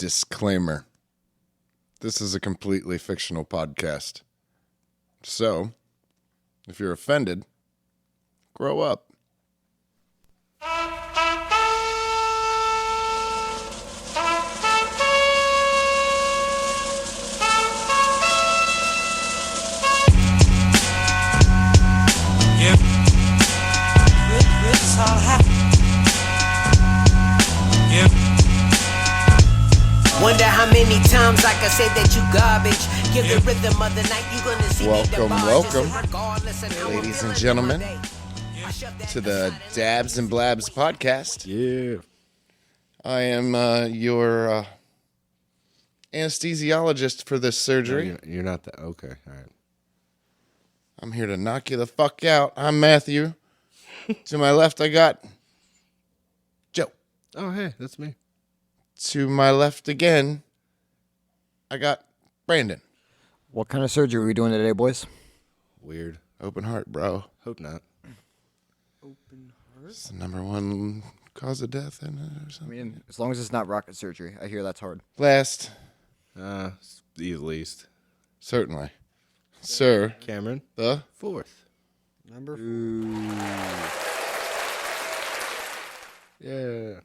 Disclaimer. This is a completely fictional podcast. So, if you're offended, grow up. Wonder how many times I can say that you garbage. Give the rhythm of the night, you gonna see welcome, ladies and gentlemen, to the Dabs and Blabs podcast. Yeah. I am your anesthesiologist for this surgery. No, you're not that. Okay, all right. I'm here to knock you the fuck out. I'm Matthew. To my left, I got Joe. Oh, hey, that's me. To my left again, I got Brandon. What kind of surgery are we doing today, boys? Weird. Open heart, bro. Hope not. Open heart? It's the number one cause of death, isn't it, or I something? mean, as long as it's not rocket surgery. I hear that's hard. Last, The least. certainly, Sir, Cameron. the Fourth. Number 4. Yeah.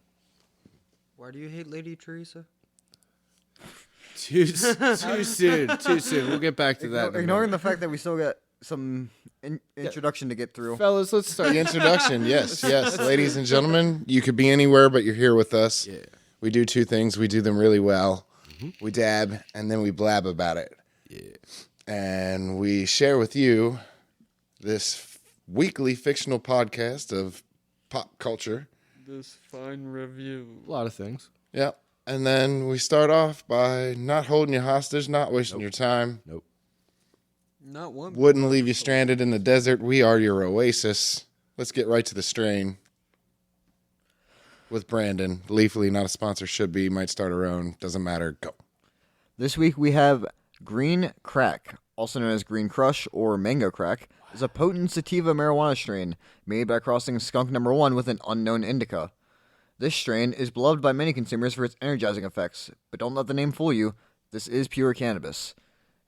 Why do you hate Lady Teresa? Too soon. Too soon. We'll get back to that. in a Ignoring minute. the fact that we still got some introduction to get through. Fellas, let's start. the introduction. Yes, ladies and gentlemen, you could be anywhere, but you're here with us. Yeah. We do two things. We do them really well. We dab, and then we blab about it. Yeah. And we share with you this weekly fictional podcast of pop culture. This fine review. A lot of things. Yep. And then we start off by not holding you hostage, not wasting your time. Nope. Not one. Wouldn't leave you stranded in the desert. We are your oasis. Let's get right to the strain. With Brandon. Leafly, not a sponsor, should be. Might start our own. Doesn't matter. Go. This week we have Green Crack, also known as Green Crush or Mango Crack, is a potent sativa marijuana strain made by crossing skunk number 1 with an unknown indica. This strain is beloved by many consumers for its energizing effects, but don't let the name fool you. This is pure cannabis.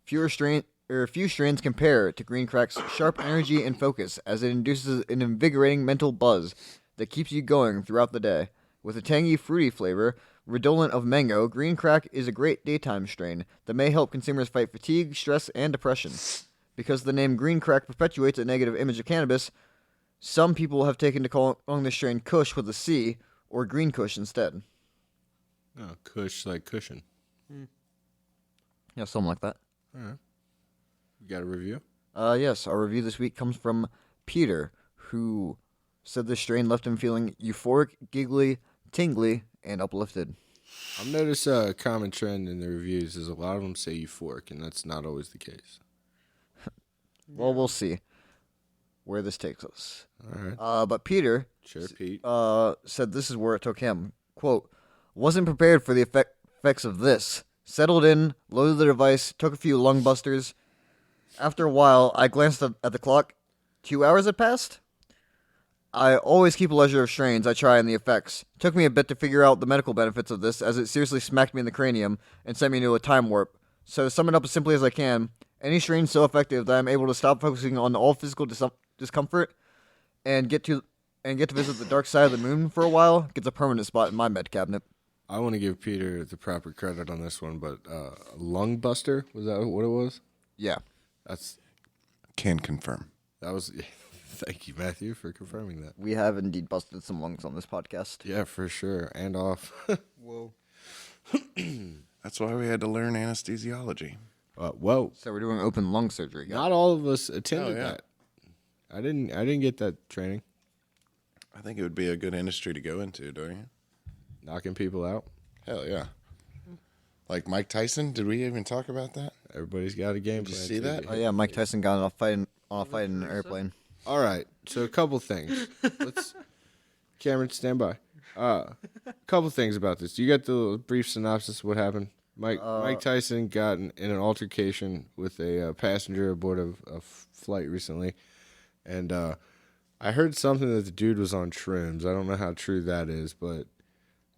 Few strains compare to Green Crack's sharp energy and focus, as it induces an invigorating mental buzz that keeps you going throughout the day. With a tangy, fruity flavor, redolent of mango, Green Crack is a great daytime strain that may help consumers fight fatigue, stress, and depression. Because the name Green Crack perpetuates a negative image of cannabis, some people have taken to calling the strain Kush with a C, or Green Kush instead. Oh, Kush like cushion. Yeah, something like that. All right. We got a review? Yes, our review this week comes from Peter, who said this strain left him feeling euphoric, giggly, tingly, and uplifted. I've noticed a common trend in the reviews is a lot of them say euphoric, and that's not always the case. Well, we'll see where this takes us. All right. But Peter Sure, Pete. said this is where it took him. Quote, wasn't prepared for the effects of this. Settled in, loaded the device, took a few lung busters. After a while, I glanced at the clock. 2 hours had passed? I always keep a ledger of strains I try and the effects. Took me a bit to figure out the medical benefits of this, as it seriously smacked me in the cranium and sent me into a time warp. So to sum it up as simply as I can, any strain so effective that I'm able to stop focusing on all physical discomfort and get to visit the dark side of the moon for a while gets a permanent spot in my med cabinet. I want to give Peter the proper credit on this one, but lung buster, was that what it was? Yeah. Can confirm. That was. Thank you, Matthew, for confirming that. We have indeed busted some lungs on this podcast. Yeah, for sure, and off. Whoa. That's why we had to learn anesthesiology. Whoa! So we're doing open lung surgery, guys. Not all of us attended Oh, yeah. that. I didn't get that training. I think it would be a good industry to go into, don't you? Knocking people out. Hell yeah. Like Mike Tyson, did we even talk about that? Everybody's got a game Did you plan. see that? Oh yeah, Mike Tyson got on a fight in an airplane. All right, so a couple things. Cameron, stand by. A couple things about this. You got the brief synopsis of what happened? Mike Tyson got in an altercation with a passenger aboard a flight recently, and I heard something that the dude was on shrooms. I don't know how true that is, but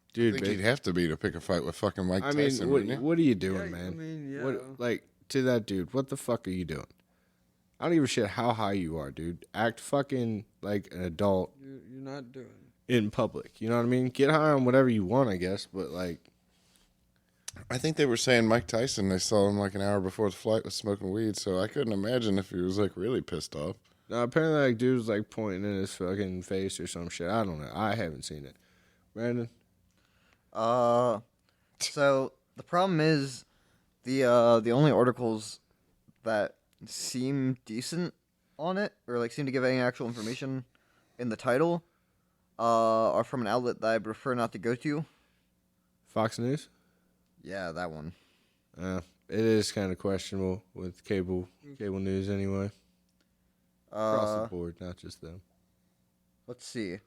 I dude. think But, he'd have to be to pick a fight with fucking Mike I Tyson. mean, wouldn't you? what are you doing, Yeah, man? I mean, yeah. What, like, to that dude, what the fuck are you doing? I don't give a shit how high you are, dude. Act fucking like an adult You're not doing. in public. You know what I mean? Get high on whatever you want, I guess. But like, I think they were saying Mike Tyson. They saw him like an hour before the flight was smoking weed, so I couldn't imagine if he was like really pissed off. no, apparently, like, dude was like pointing in his fucking face or some shit. I don't know. I haven't seen it. Brandon, So the problem is the only articles that seem decent on it, or like seem to give any actual information in the title, are from an outlet that I prefer not to go to. Fox News. Yeah, that one. It is kind of questionable with cable news anyway. Across the board, not just them. Let's see.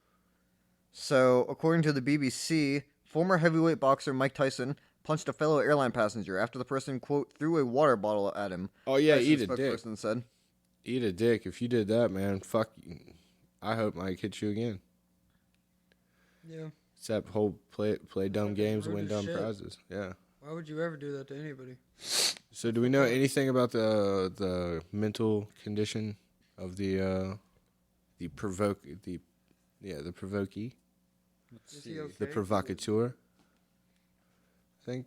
So, according to the BBC, former heavyweight boxer Mike Tyson punched a fellow airline passenger after the person, quote, threw a water bottle at him. Oh yeah, Tyson's eat a dick. spokesperson said. Eat a dick. If you did that, man, fuck you. I hope Mike hits you again. Yeah. It's that whole play dumb Fucking games, rude win as dumb shit. prizes. Yeah. Why would you ever do that to anybody? So do we know anything about the mental condition of the provokee? Is he okay? The provocateur. I think.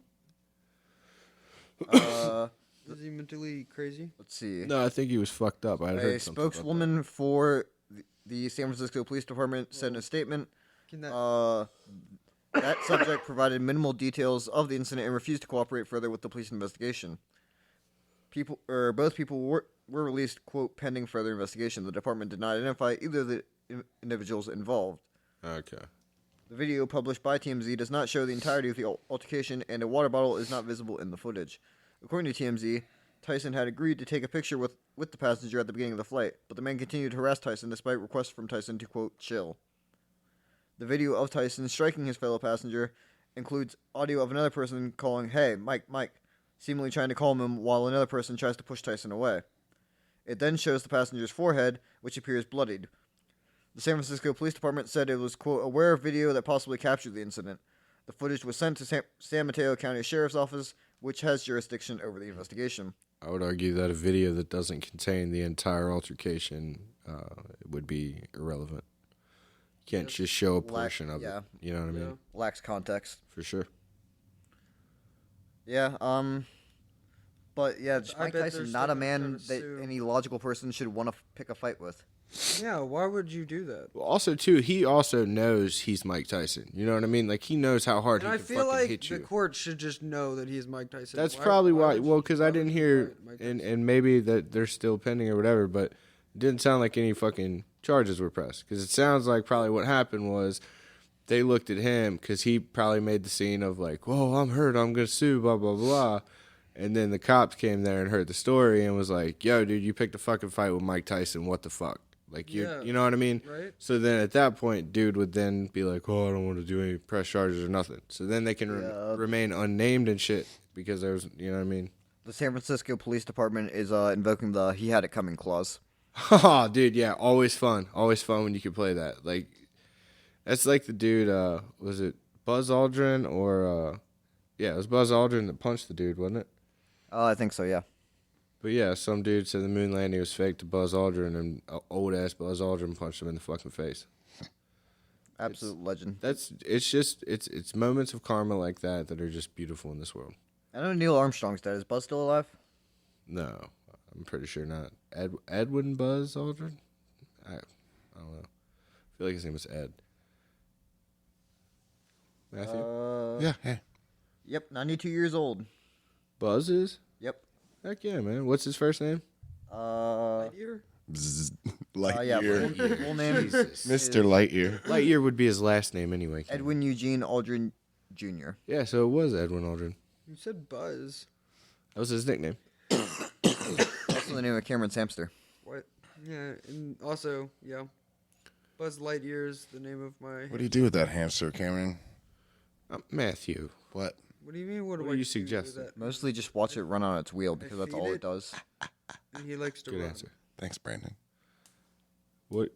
Is he mentally crazy? Let's see. No, I think he was fucked up. I A heard something about that. spokeswoman for the San Francisco Police Department said in a statement, Can that? that subject provided minimal details of the incident and refused to cooperate further with the police investigation. Both people were released, quote, pending further investigation. The department did not identify either of the individuals involved. Okay. The video published by TMZ does not show the entirety of the altercation, and a water bottle is not visible in the footage. According to TMZ, Tyson had agreed to take a picture with the passenger at the beginning of the flight, but the man continued to harass Tyson despite requests from Tyson to, quote, chill. The video of Tyson striking his fellow passenger includes audio of another person calling, "Hey, Mike, Mike," seemingly trying to calm him while another person tries to push Tyson away. It then shows the passenger's forehead, which appears bloodied. The San Francisco Police Department said it was, quote, aware of video that possibly captured the incident. The footage was sent to San Mateo County Sheriff's Office, which has jurisdiction over the investigation. I would argue that a video that doesn't contain the entire altercation would be irrelevant. You can't just show a portion of yeah. it. You know what I mean? Lacks context. For sure. Yeah, but yeah, I Mike bet Tyson, they're not a still gonna man try to that sue. any logical person should want to pick a fight with. Yeah. Why would you do that? Well, also, too, he also knows he's Mike Tyson. You know what I mean? Like, he knows how hard And he I can feel fucking like hit the you. court should just know that he's Mike Tyson. That's probably why. would Well, you- because why I would didn't you hear, fight Mike and Tyson? maybe that they're still pending or whatever, but it didn't sound like any fucking charges were pressed. Because it sounds like probably what happened was they looked at him because he probably made the scene of like, whoa, I'm hurt, I'm going to sue, blah, blah, blah. And then the cops came there and heard the story and was like, yo, dude, you picked a fucking fight with Mike Tyson. What the fuck? Like, Yeah. you know what I mean? Right. So then at that point, dude would then be like, oh, I don't want to do any press charges or nothing. So then they can remain unnamed and shit because there's, you know what I mean? The San Francisco Police Department is invoking the "he had it coming" clause. Oh, dude, yeah, always fun. Always fun when you can play that. Like, that's like the dude, was it Buzz Aldrin or, yeah, it was Buzz Aldrin that punched the dude, wasn't it? I think so, yeah. But yeah, some dude said the moon landing was fake to Buzz Aldrin, and old-ass Buzz Aldrin punched him in the fucking face. Absolute legend. It's moments of karma like that that are just beautiful in this world. I know Neil Armstrong's dead. Is Buzz still alive? No, I'm pretty sure not. Edwin Buzz Aldrin? I don't know. I feel like his name was Ed. Matthew? Yeah, hey. Yep, 92 years old. Buzz is? Yep. Heck yeah, man. What's his first name? Lightyear? Bzzz. Yeah, Lightyear. full name Jesus. Mr. Lightyear. Lightyear would be his last name anyway. Ken. Edwin Eugene Aldrin Jr. Yeah, so it was Edwin Aldrin. You said Buzz. That was his nickname. Also the name of Cameron's hamster. What? Yeah, and also, yeah. Buzz Lightyear's the name of my. What do you do with that hamster, Cameron? Matthew. What? What do you mean? What do What I are you do suggesting? with that? Mostly just watch it run on its wheel because that's feed all it. it does. And he likes to Good run. answer. Thanks, Brandon. What?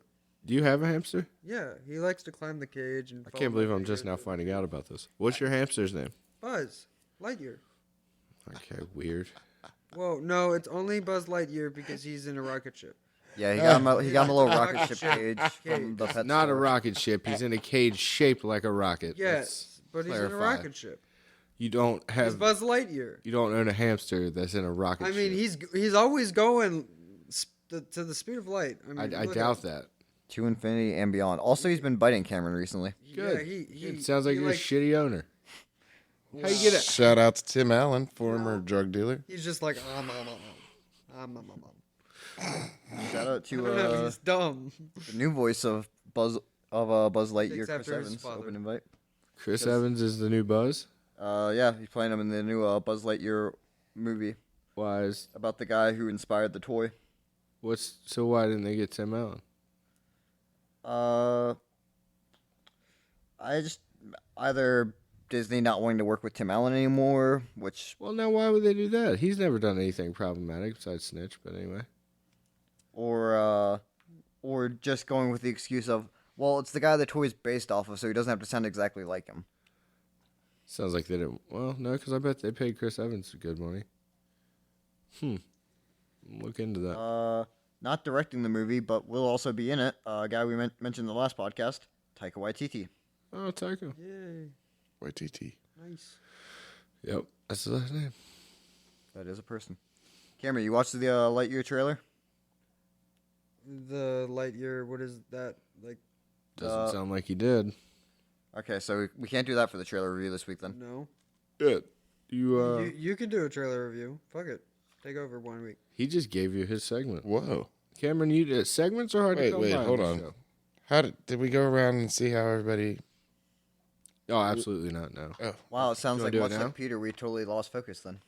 Do you have a hamster? Yeah, he likes to climb the cage and. I can't believe I'm just now finding out about this. What's your hamster's name? Buzz Lightyear. Okay, weird. Whoa, no, it's only Buzz Lightyear because he's in a rocket ship. Yeah, he got him. He got him a little Rocket rocket ship ship. cage from the pet Not a store. rocket ship. He's in a cage shaped like a rocket. Yes, but he's in a clarify. rocket ship. You don't He's have. Buzz Lightyear. You don't own a hamster that's in a rocket I mean, ship. he's always going to the speed of light. I mean, I look doubt at- that. To infinity and beyond. Also, he's been biting Cameron recently. Good. Yeah, It sounds like he you're a shitty owner. How you get it? Shout out to Tim Allen, former drug dealer. He's just like Shout out I to don't know, he's dumb. the new voice of Buzz Lightyear, Takes Chris after his Evans. father. Open invite. Chris Evans is the new Buzz. Yeah, he's playing him in the new Buzz Lightyear movie Why is about the guy who inspired the toy. why didn't they get Tim Allen? I just either Disney not wanting to work with Tim Allen anymore, which Well, now why would they do that? He's never done anything problematic besides snitch. But anyway, or just going with the excuse of, well, it's the guy the toy's based off of, so he doesn't have to sound exactly like him. sounds like they didn't. Well, no, because I bet they paid Chris Evans good money. Look into that. Not directing the movie, but will also be in it. A guy we mentioned in the last podcast, Taika Waititi. Oh, Tycho. Yay, YTT. nice. Yep, that's his last name. That is a person. Cameron, you watched the Lightyear trailer? The Lightyear, what is that like? Doesn't sound like he did. Okay, so we can't do that for the trailer review this week then. No, Good. You you can do a trailer review. Fuck it, take over 1 week. he just gave you his segment. Whoa. Cameron, you segments are hard to come Wait, by hold this on. show. How did we go around and see how everybody? Oh, absolutely not. No. Oh, Wow, it sounds You like wanna much do it now? like Peter. We totally lost focus then.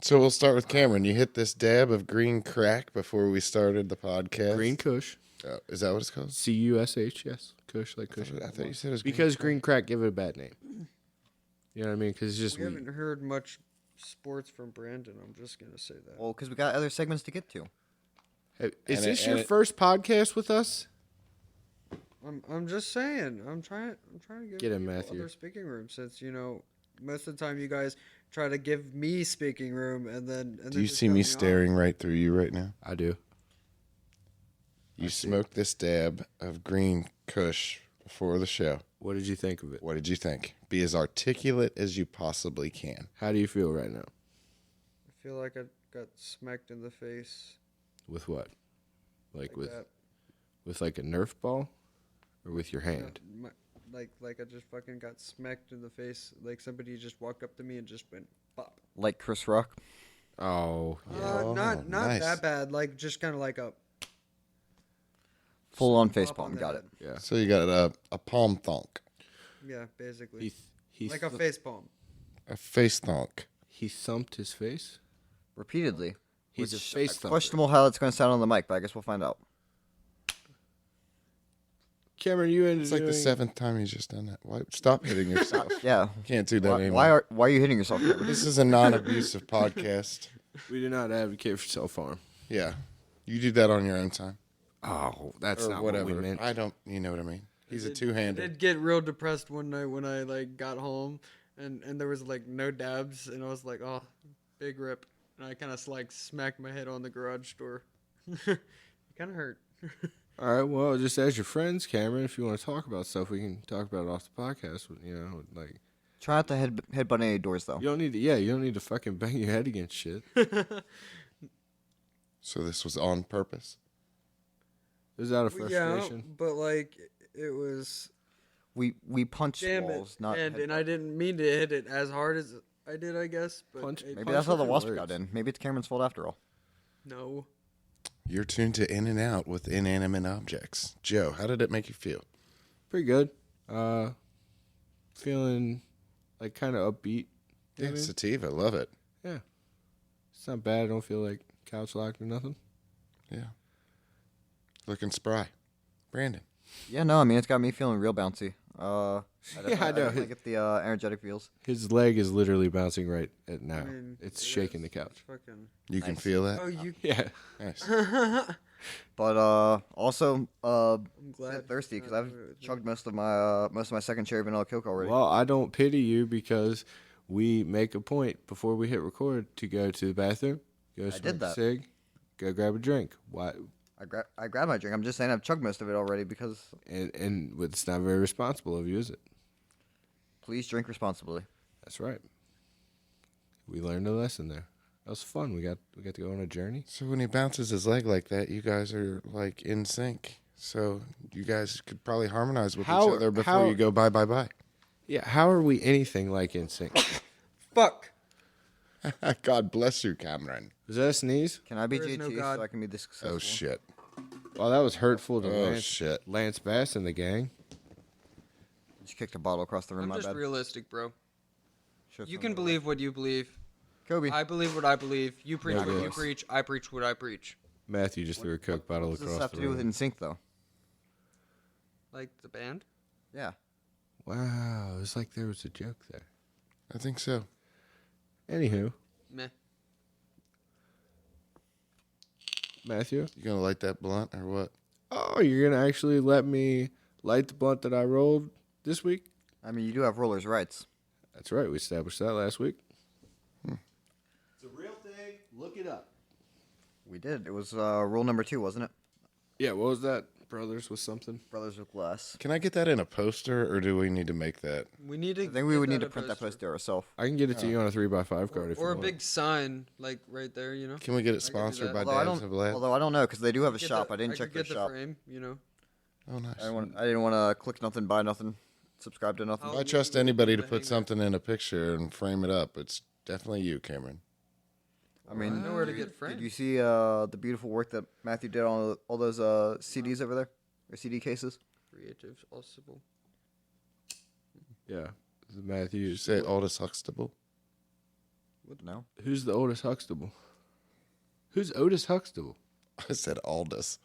so we'll start with Cameron. You hit this dab of green crack before we started the podcast. Green Kush. Oh, is that what it's called? Cush. Yes. Kush like Kush. I thought you said it was Because green crack give it a bad name. You know what I mean? Because it's just We weed. haven't heard much sports from Brandon. I'm just gonna say that. Well, because we got other segments to get to. Hey, is And this it- your and it- first podcast with us? I'm just saying. I'm trying to give Get him, people Matthew. other speaking room since most of the time you guys try to give me speaking room and then. Do you just see cut me off. staring right through you right now? I do. You smoked this dab of green Kush before the show. What did you think of it? What did you think? Be as articulate as you possibly can. How do you feel right now? I feel like I got smacked in the face. With what? Like Like with that. with like a Nerf ball, or with your hand? Like I just fucking got smacked in the face. Like somebody just walked up to me and just went pop. Like Chris Rock. Oh, yeah. Not nice. that bad. Like just kind of like a Full on pop face on palm. the Got head. it. Yeah. So you got a palm thonk, Yeah, basically. He Like a face palm. a face thonk. he thumped his face. Repeatedly. He's a Which is face thumper. questionable how that's going to sound on the mic, but I guess we'll find out. Cameron, you ended It's like the seventh time he's just done that. Why? Stop hitting yourself. Yeah. Can't do that Why, anymore. why are you hitting yourself, Cameron? This is a non-abusive podcast. We do not advocate for self harm. Yeah, you do that on your own time Oh, that's or not whatever. what we meant. I don't. You know what I mean? He's a I two-hander. did get real depressed one night when I like got home and there was like no dabs and I was like, oh, big rip. And I kind of like smacked my head on the garage door. It kind of hurt. All right, well, just as your friends, Cameron, if you want to talk about stuff, we can talk about it off the podcast. You know, like Try not to headbutt any doors, though. you don't need to. Yeah, you don't need to fucking bang your head against shit. So this was on purpose. It was out of Yeah, frustration. but like it was We punch damn walls, it. not And headbutt. I didn't mean to hit it as hard as I did, I guess. But Punch- it- Maybe that's how the different wasp words. got in. Maybe it's Cameron's fault after all. no. You're tuned to In and Out with inanimate objects. Joe, how did it make you feel? Pretty good. Feeling like kind of upbeat. You know Yeah, what I mean? sativa, love it. Yeah, it's not bad. I don't feel like couch locked or nothing. Yeah, looking spry. Brandon, Yeah, no, I mean, it's got me feeling real bouncy. Yeah, I know. I get the energetic feels. His leg is literally bouncing right at now. I mean, It's it shaking is. the couch. It's fucking. You can Nice. feel that? Oh, you. Yeah. Nice. But also I'm glad. thirsty because I I've agree with you. chugged most of my second cherry vanilla Coke already. Well, I don't pity you because we make a point before we hit record to go to the bathroom, go smoke did a that. cig, go grab a drink. Why? I grabbed my drink. I'm just saying I've chugged most of it already because And it's not very responsible of you, is it? please drink responsibly. That's right. We learned a lesson there. That was fun. We got to go on a journey. So when he bounces his leg like that, you guys are like in sync. So you guys could probably harmonize with How- each other before how- you go bye. Yeah. How are we anything like NSYNC? Fuck. God bless you, Cameron. Was that a sneeze? Can I be There is no JT God. so I can be this successful? Oh shit. Well, that was hurtful to Oh shit. Lance Bass and the gang. Just kicked a bottle across the room. I'm My just bad. realistic, bro. Should've You thrown can it away. believe what you believe. Kobe. I believe what I believe. You preach what you goodness. preach. I preach what I preach. Matthew just threw a Coke bottle What does this across have the to do with room. NSYNC though? Like the band. Yeah. Wow, it's like there was a joke there. I think so. Anywho, Meh. Matthew. You gonna light that blunt or what? Oh, you're gonna actually let me light the blunt that I rolled this week? I mean, you do have rollers' rights. That's right. We established that last week. It's a real thing. Look it up. We did. It was rule number 2, wasn't it? Yeah. What was that? Brothers with something. Brothers with glass. Can I get that in a poster or do we need to make that? We need to. I think we get would need that to print that poster. poster ourselves. I can get it to you on a 3x5 card if you Or a want. big sign, like right there, you know. Can we get it I could do sponsored that. by Although I Dads don't, of Lab? although I don't know because they do have a Get shop. the- I didn't could check their get the shop. frame, you know. Oh, nice. I didn't want to click nothing, buy nothing, subscribe to nothing. How- I trust anybody to the put hanger. something in a picture and frame it up. It's definitely you, Cameron. I mean, Nowhere to did- get framed. Did you see the beautiful work that Matthew did on all those CDs over there, or CD cases? Creative, possible. Yeah. Matthew. You say Aldous Huxtable? No. Who's the oldest Huxtable? Who's Otis Huxtable? I said Aldous.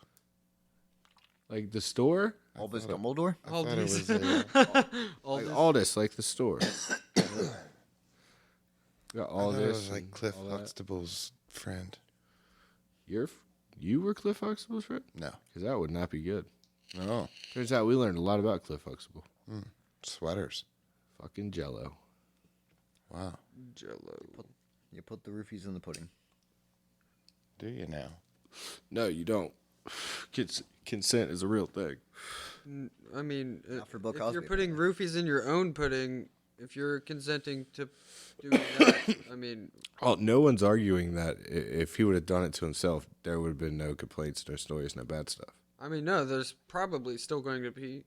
Like the store? Albus Dumbledore. I thought it Aldous. was Like Aldous, like the store. Got I all thought it this. was like and Cliff all that. Huxtable's friend. You were Cliff Huxtable's friend? No. Because that would not be good. No. Turns out we learned a lot about Cliff Huxtable. Sweaters. Fucking Jello. Wow. Jello. You put the roofies in the pudding. Do you now? No, you don't. Consent is a real thing. I mean, Not for Bill if you're Cosby, putting roofies in your own pudding, if you're consenting to doing that, I mean, Oh, no one's arguing that if he would have done it to himself, there would have been no complaints, no stories, no bad stuff. no, there's probably still going to be.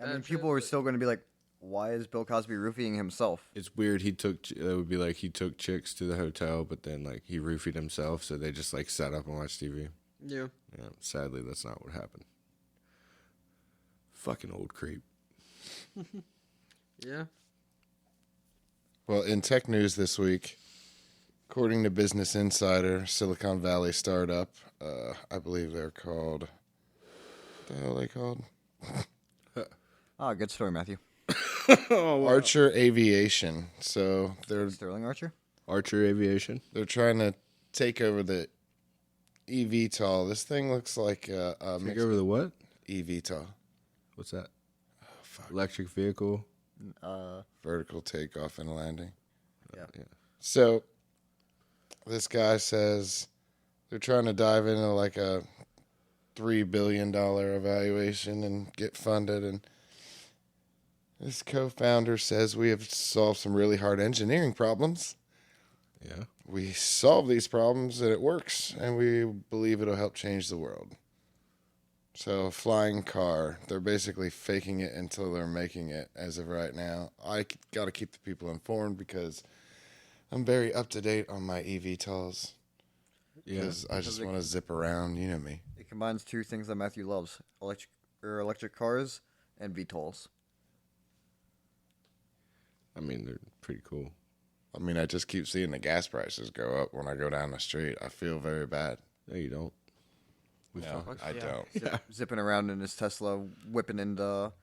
I mean, bad people shit, are but- still going to be like, "Why is Bill Cosby roofing himself?" It's weird. It would be like he took chicks to the hotel, but then like he roofied himself, so they just like sat up and watched TV. Yeah. Yeah, sadly, that's not what happened. Fucking old creep. Yeah. Well, in tech news this week, according to Business Insider, Silicon Valley startup, I believe they're called. What the hell are they called? Ah, good story, Matthew. Archer Aviation. So Sterling Archer. Archer Aviation. they're trying to take over the eVTOL. This thing looks like a Take mix over the what? eVTOL, What's that? Electric vehicle. vertical takeoff and landing. Yeah. So this guy says they're trying to dive into like a $3 billion evaluation and get funded. And this co-founder says we have solved some really hard engineering problems. Yeah. We solve these problems and it works, and we believe it'll help change the world. So, a flying car, they're basically faking it until they're making it as of right now. I got to keep the people informed because I'm very up to date on my eVTOLs. Yeah. Because I just want to zip around, you know me. It combines two things that Matthew loves: electric cars and VTOLs. I mean, they're pretty cool. I mean, I just keep seeing the gas prices go up when I go down the street. I feel very bad. No, you don't. No, I yeah. don't. Zipping around in his Tesla, whipping into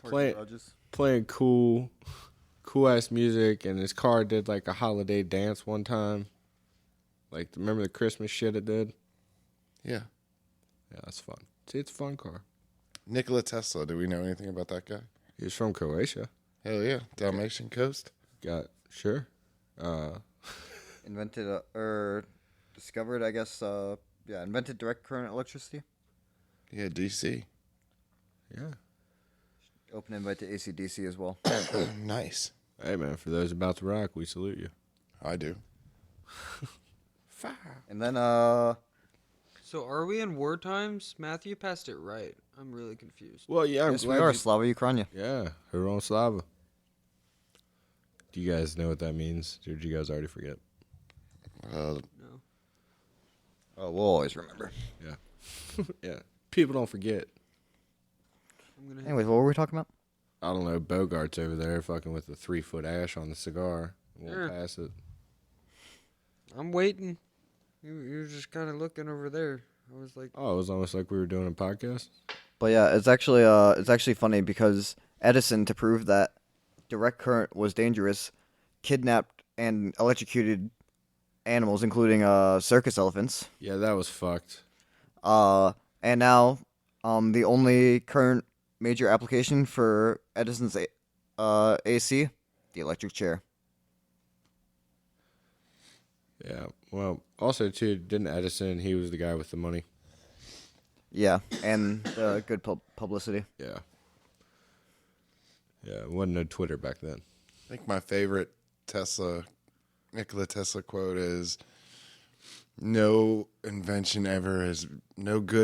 playing cool ass music, and his car did like a holiday dance one time. Like, remember the Christmas shit it did? Yeah. Yeah, that's fun. See, it's a fun car. Nikola Tesla. Do we know anything about that guy? He's from Croatia. Hell yeah. Dalmatian coast. Sure. Invented or discovered, I guess. Invented direct current electricity. Yeah, DC. Yeah. Open invite to AC/DC as well. Nice. Hey, man, for those about to rock, we salute you. I do. And then So are we in war times? Matthew passed it right. I'm really confused. Well, yeah, I'm yes, we glad are you- Slava Ukraine. Yeah, Huron Slava. Do you guys know what that means? Or did you guys already forget? No. Oh, we'll always remember. Yeah. Yeah. People don't forget. I'm gonna hit Anyways, what were we talking about? I don't know. Bogart's over there fucking with the 3-foot ash on the cigar. Won't Sure. pass it. I'm waiting. You were just kind of looking over there. I was like, Oh, it was almost like we were doing a podcast. But yeah, it's actually funny because Edison, to prove that direct current was dangerous, kidnapped and electrocuted animals, including circus elephants. Yeah, that was fucked. And now, the only current major application for Edison's AC, the electric chair. Yeah. Well, also, too, didn't Edison, he was the guy with the money. Yeah, and good publicity. Yeah. Yeah, it wasn't no Twitter back then. I think my favorite Nikola Tesla quote is, no good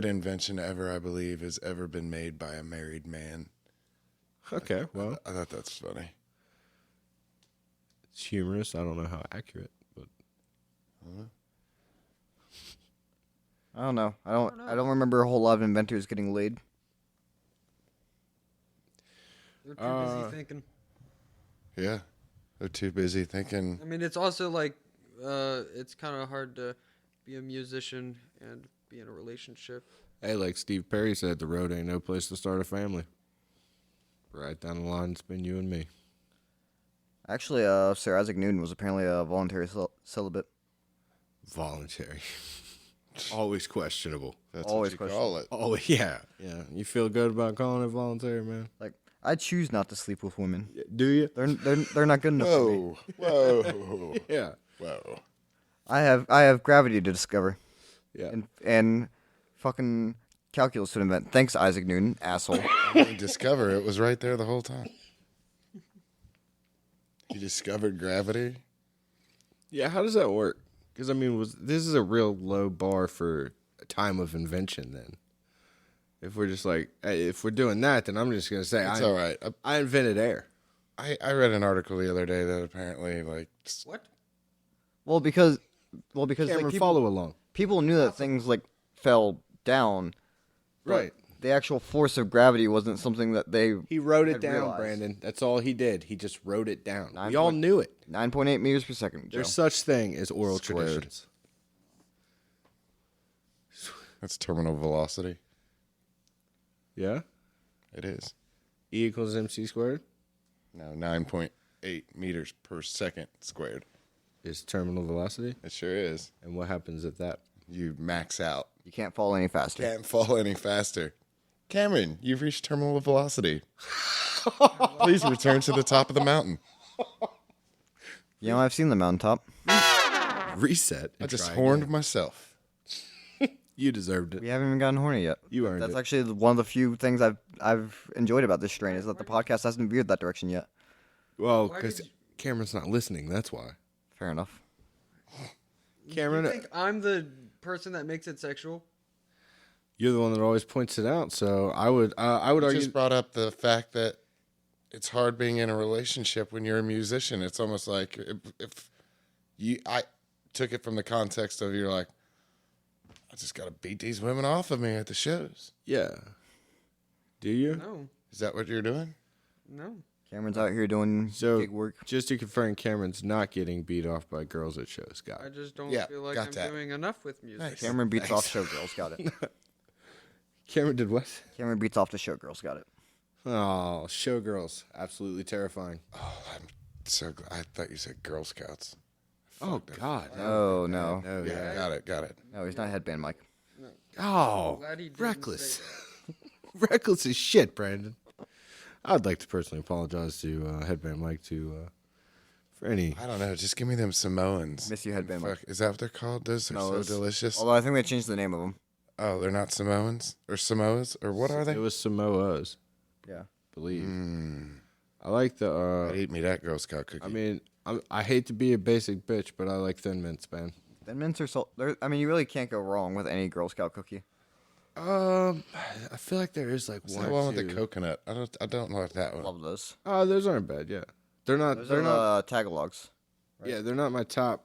invention ever, I believe, has ever been made by a married man. Okay, well, I thought that's funny. it's humorous. I don't know how accurate, but I don't know. I don't remember a whole lot of inventors getting laid. they're too busy thinking. Yeah. They're too busy thinking. I mean, it's also like, it's kind of hard to be a musician and be in a relationship. hey, like Steve Perry said, the road ain't no place to start a family. Right down the line, it's been you and me. Actually, Sir Isaac Newton was apparently a voluntary celibate. Voluntary. Always questionable. That's Always what you call it. Oh, yeah. Yeah. You feel good about calling it voluntary, man? Like, I choose not to sleep with women. Do you? They're not good enough for me. Whoa. Yeah. Whoa. I have gravity to discover Yeah. and fucking calculus to invent. Thanks, Isaac Newton, asshole. I didn't discover it was right there the whole time. You discovered gravity? Yeah, how does that work? Because, I mean, this is a real low bar for a time of invention, then. If we're just like, hey, if we're doing that, then I'm just going to say, It's all right. I invented air. I read an article the other day that apparently, like, What? Well, because Cameron, like, follow along. people knew that things like fell down. but Right. The actual force of gravity wasn't something that they He wrote it had down, realized. Brandon. That's all he did. He just wrote it down. Nine We all point- knew it. 9.8 meters per second. Joe. There's such thing as oral Squared. traditions. that's terminal velocity. Yeah? It is. E equals MC squared No, 9.8 meters per second squared. is terminal velocity. It sure is. And what happens at that? You max out. You can't fall any faster. Can't fall any faster. Cameron, you've reached terminal velocity. Please return to the top of the mountain. You know, I've seen the mountaintop. Reset. I and just try horned again. myself. You deserved it. We haven't even gotten horny yet. You earned That's it. actually one of the few things I've enjoyed about this strain is that the podcast hasn't veered that direction yet. Well, Why because did you- Cameron's not listening. That's why. Fair enough. Cameron, You think I'm the person that makes it sexual? you're the one that always points it out. So I would You argue. just brought up the fact that it's hard being in a relationship when you're a musician. It's almost like I took it from the context of you're like, I just got to beat these women off of me at the shows. Yeah. Do you? No, Is that what you're doing? no. Cameron's out here doing So gig work. just to confirm, Cameron's not getting beat off by girls at shows. Got I it. just don't Yeah, feel like got I'm that. doing enough with music. Nice. Cameron beats off showgirls. Got it. Cameron did what? Cameron beats off the showgirls. Got it. Oh, showgirls, absolutely terrifying. Oh, I'm so glad. I thought you said Girl Scouts. Oh God, Oh, no. no, Yeah, got it. No, he's not headband Mike. Oh, Glad he didn't reckless. say Reckless as shit, Brandon. I'd like to personally apologize to Headband Mike for any. I don't know. Just give me them Samoans. Miss you, Headband Mike. Fuck, is that what they're called? Those are Samoas. so delicious. Although I think they changed the name of them. Oh, they're not Samoans or Samoas or what are they? It was Samoa's, Yeah. believe. I like the. I'd eat me that Girl Scout cookie. I mean, I hate to be a basic bitch, but I like Thin Mints, man. Thin Mints are salt. I mean, you really can't go wrong with any Girl Scout cookie. I feel like there is like What's one that or one with the two. coconut? I don't like that one. Love those. Oh, those aren't bad. Yeah, they're not. Those they're are not. Tagalogs. Yeah, they're not my top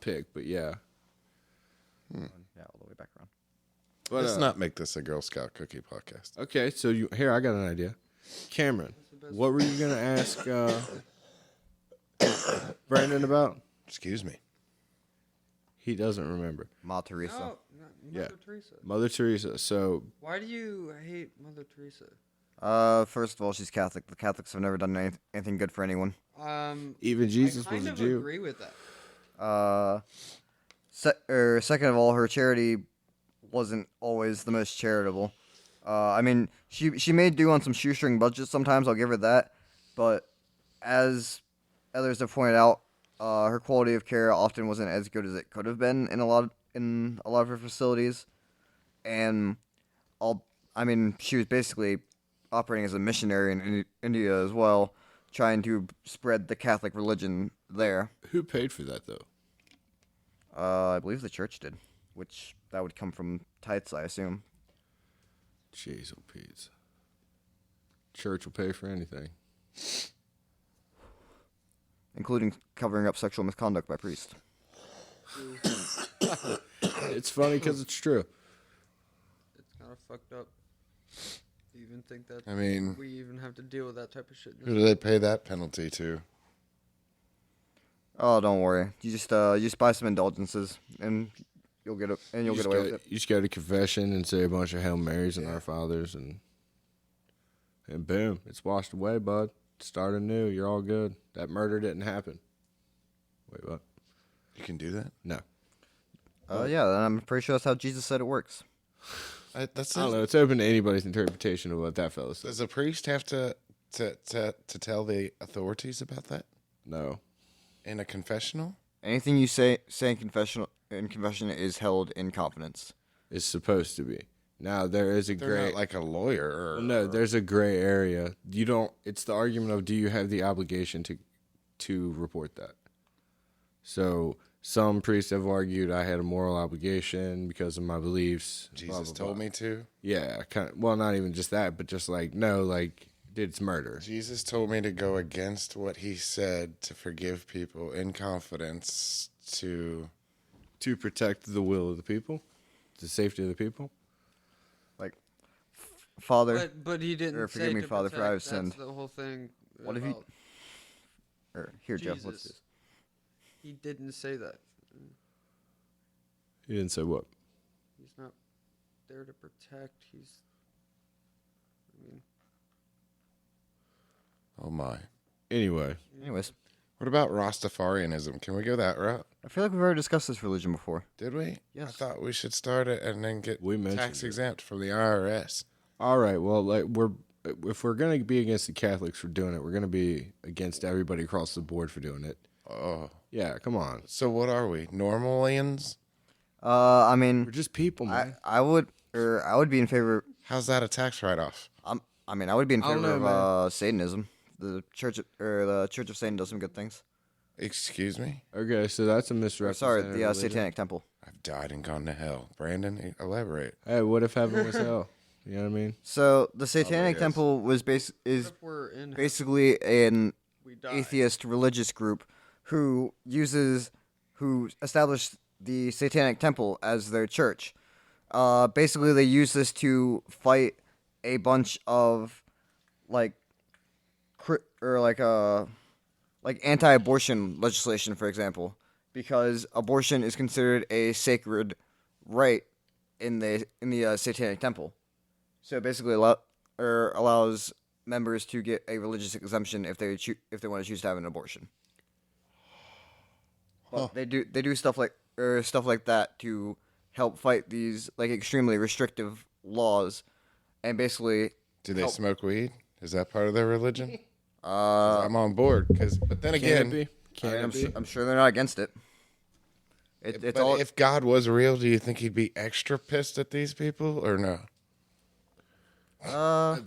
pick, but yeah. Yeah, all the way back around. But, Let's not make this a Girl Scout cookie podcast. Okay, so here I got an idea. Cameron, what were you gonna ask Brandon about? Excuse me. He doesn't remember. Ma Teresa. No, not Yeah. Mother Teresa. Mother Teresa. So Why do you hate Mother Teresa? First of all, she's Catholic. The Catholics have never done anything good for anyone. even Jesus I kind was a of Jew. agree with that. Second of all, her charity wasn't always the most charitable. I mean, she may do on some shoestring budgets sometimes. I'll give her that, but as others have pointed out, her quality of care often wasn't as good as it could have been in a lot of her facilities, and she was basically operating as a missionary in India as well, trying to spread the Catholic religion there. Who paid for that though? I believe the church did, which that would come from tithes, I assume. Jeez, oh Pete. Church will pay for anything. Including covering up sexual misconduct by priests. It's funny because it's true. It's kind of fucked up. Do you even think that I mean, we even have to deal with that type of shit? in who this do they pay that penalty to? Oh, don't worry. You just buy some indulgences, and you'll get away with it. You just go to confession and say a bunch of Hail Marys and Our Fathers, and boom, it's washed away, bud. Start anew. You're all good. That murder didn't happen. Wait, what? You can do that? No. Yeah, and I'm pretty sure that's how Jesus said it works. That's I don't know. It's open to anybody's interpretation of what that fellow said. Does a priest have to tell the authorities about that No. in a confessional? Anything you say in confession is held in confidence. It's supposed to be. Now, there is a They're gray... not like a lawyer. Or, Well, no, there's a gray area. You don't... It's the argument of, do you have the obligation to report that? So... Some priests have argued I had a moral obligation because of my beliefs. Jesus told me to. Yeah, kind of, well, not even just that, but just like, no, like, dude, it's murder. Jesus told me to go against what he said to forgive people in confidence to protect the will of the people, the safety of the people. Like, Father, But he didn't Or say forgive me, to Father, for protect. I have sinned. That's the whole thing. What if he- about or here, Jeff, let's do Jesus. this. He didn't say that. He didn't say what. He's not there to protect. He's. I mean, Oh my. Anyway, Anyways, What about Rastafarianism? Can we go that route? I feel like we've already discussed this religion before. Did we? I Yes. thought we should start it and then get We mentioned tax it. exempt from the IRS. all right. Well, like if we're gonna be against the Catholics for doing it, we're gonna be against everybody across the board for doing it. Oh. Yeah, come on. So what are we? Normalians? I We're mean, just people, man. I would be in favor. How's that a tax write-off? I would be in I don't favor know, of Satanism. The Church of Satan does some good things. Excuse me? Okay, so that's a Or, misrepresentation. sorry, the Satanic Temple. I've died and gone to hell. Brandon, elaborate. Hey, what if heaven was hell? You know what I mean? So the Satanic yes. Temple is what if we're in? basically an We die. atheist religious group who established the Satanic Temple as their church. Basically, they use this to fight a bunch of like anti-abortion legislation, for example, because abortion is considered a sacred right in the Satanic Temple. So basically, allows members to get a religious exemption if they want to choose to have an abortion. But they do stuff like that to help fight these like extremely restrictive laws, and basically. Do they smoke weed? Is that part of their religion? 'Cause I'm on board. But then again, I'm sure they're not against it. It's but all. if God was real, do you think he'd be extra pissed at these people or no?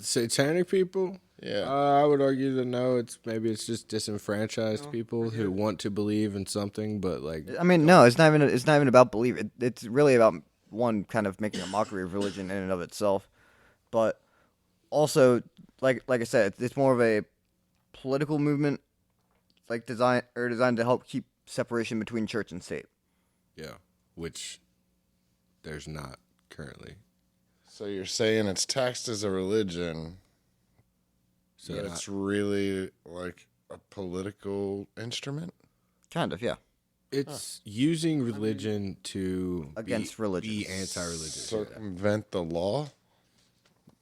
Satanic people? Yeah. I would argue that no. It's just disenfranchised people who want to believe in something, but like I mean, no, it's not even about belief. It's really about one kind of making a mockery of religion in and of itself, but also like I said, it's more of a political movement, like designed to help keep separation between church and state. yeah, which there's not currently. So you're saying it's taxed as a religion, So but not- it's really like a political instrument? Kind of, yeah. it's using religion to Against religion. be anti-religious. Circumvent the law?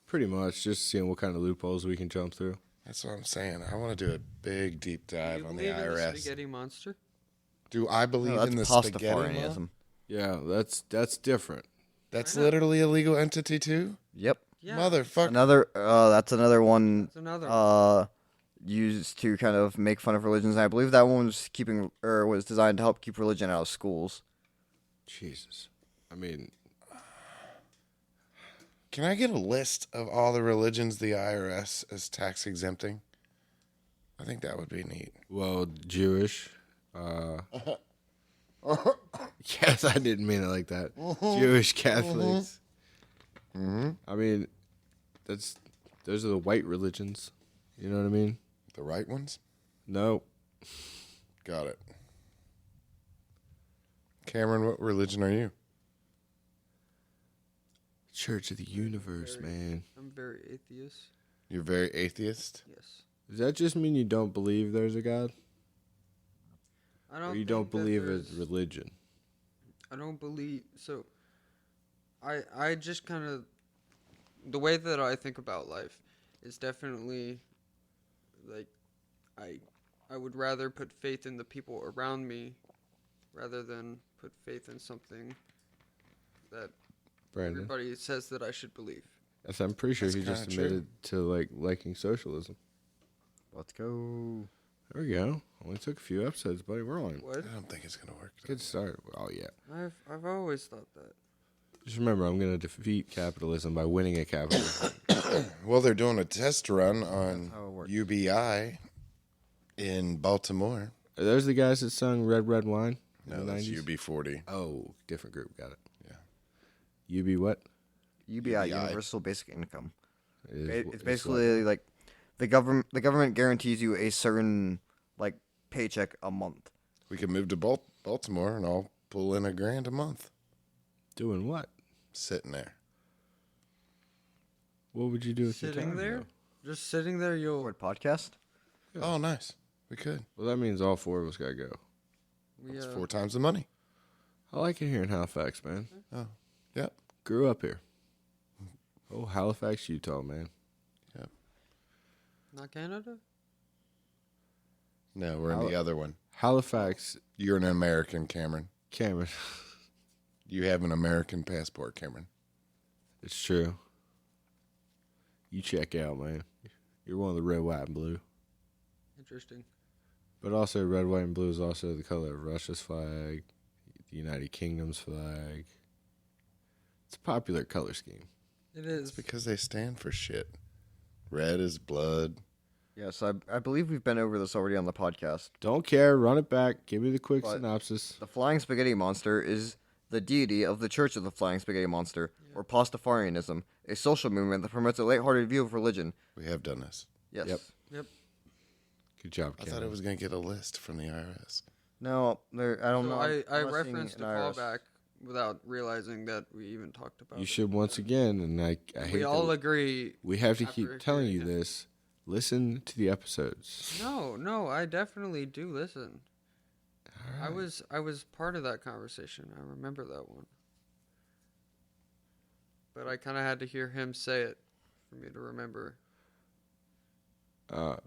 Pretty much, just seeing what kind of loopholes we can jump through. That's what I'm saying. I want to do a big deep Do dive you on the believe in the IRS. spaghetti monster? Do I believe No, in the that's spaghetti law? Pastafarianism. Yeah, that's different. That's literally a legal entity too? Yep. Yeah. Motherfucker. That's another one. That's another. Used to kind of make fun of religions. And I believe that one was designed to help keep religion out of schools. Jesus. I mean, Can I get a list of all the religions the IRS is tax exempting? I think that would be neat. well, Jewish. Yes, I didn't mean it like that. Jewish Catholics. I mean, those are the white religions. You know what I mean? The right ones? No. Got it. Cameron, what religion are you? Church of the Universe, man. I'm very atheist. You're very atheist? Yes. Does that just mean you don't believe there's a God? I don't. Or you think don't that believe there's- it's religion? I don't believe so. I just kind of the way that I think about life is definitely like I would rather put faith in the people around me rather than put faith in something that Brandon? everybody says that I should believe. Yes, I'm pretty sure That's he just kinda true. admitted to liking socialism. Let's go. There we go. Only took a few episodes, buddy. We're on. What? I don't think it's going to work. Good start. Oh yeah. I've always thought that. Just remember, I'm going to defeat capitalism by winning at capitalism. Well, they're doing a test run on how it works. UBI in Baltimore. Are those the guys that sung Red Red Wine? in No, the that's 90s? UB40. Oh, different group. Got it. Yeah. UB what? UBI, Universal Basic Income. Is- It's basically like the government guarantees you a certain like paycheck a month. We could move to Baltimore and I'll pull in $1,000 a month doing what? sitting there. What would you do with your Sitting time, there, though? just sitting there, you'll. What podcast? Oh, nice. We could. Well, that means all four of us got to go. We, It's 4 times the money. I like it here in Halifax, man. Oh, yep. Grew up here. Oh, Halifax, Utah, man. Not Canada. No, we're in the other one. Halifax, You're an American, Cameron. Cameron. You have an American passport, Cameron. It's true. You check out, man. You're one of the red, white, and blue. Interesting. But also, red, white, and blue is also the color of Russia's flag, the United Kingdom's flag. It's a popular color scheme. It is. It's because they stand for shit. Red is blood. Yes, I believe we've been over this already on the podcast. Don't care. Run it back. Give me the quick But- synopsis. The Flying Spaghetti Monster is the deity of the Church of the Flying Spaghetti Monster, or Pastafarianism, a social movement that promotes a lighthearted view of religion. We have done this. Yes. Yep. Yep. Good job, I Cameron. thought it was going to get a list from the IRS. No, I don't So know. I I'm not seeing referenced an a IRS. callback without realizing that we even talked about You it. should once again, and I hate We all that agree. we have to after keep telling you hearing it. this. Listen to the episodes. No, I definitely do listen. I was part of that conversation. I remember that one. But I kind of had to hear him say it for for me to remember. Well,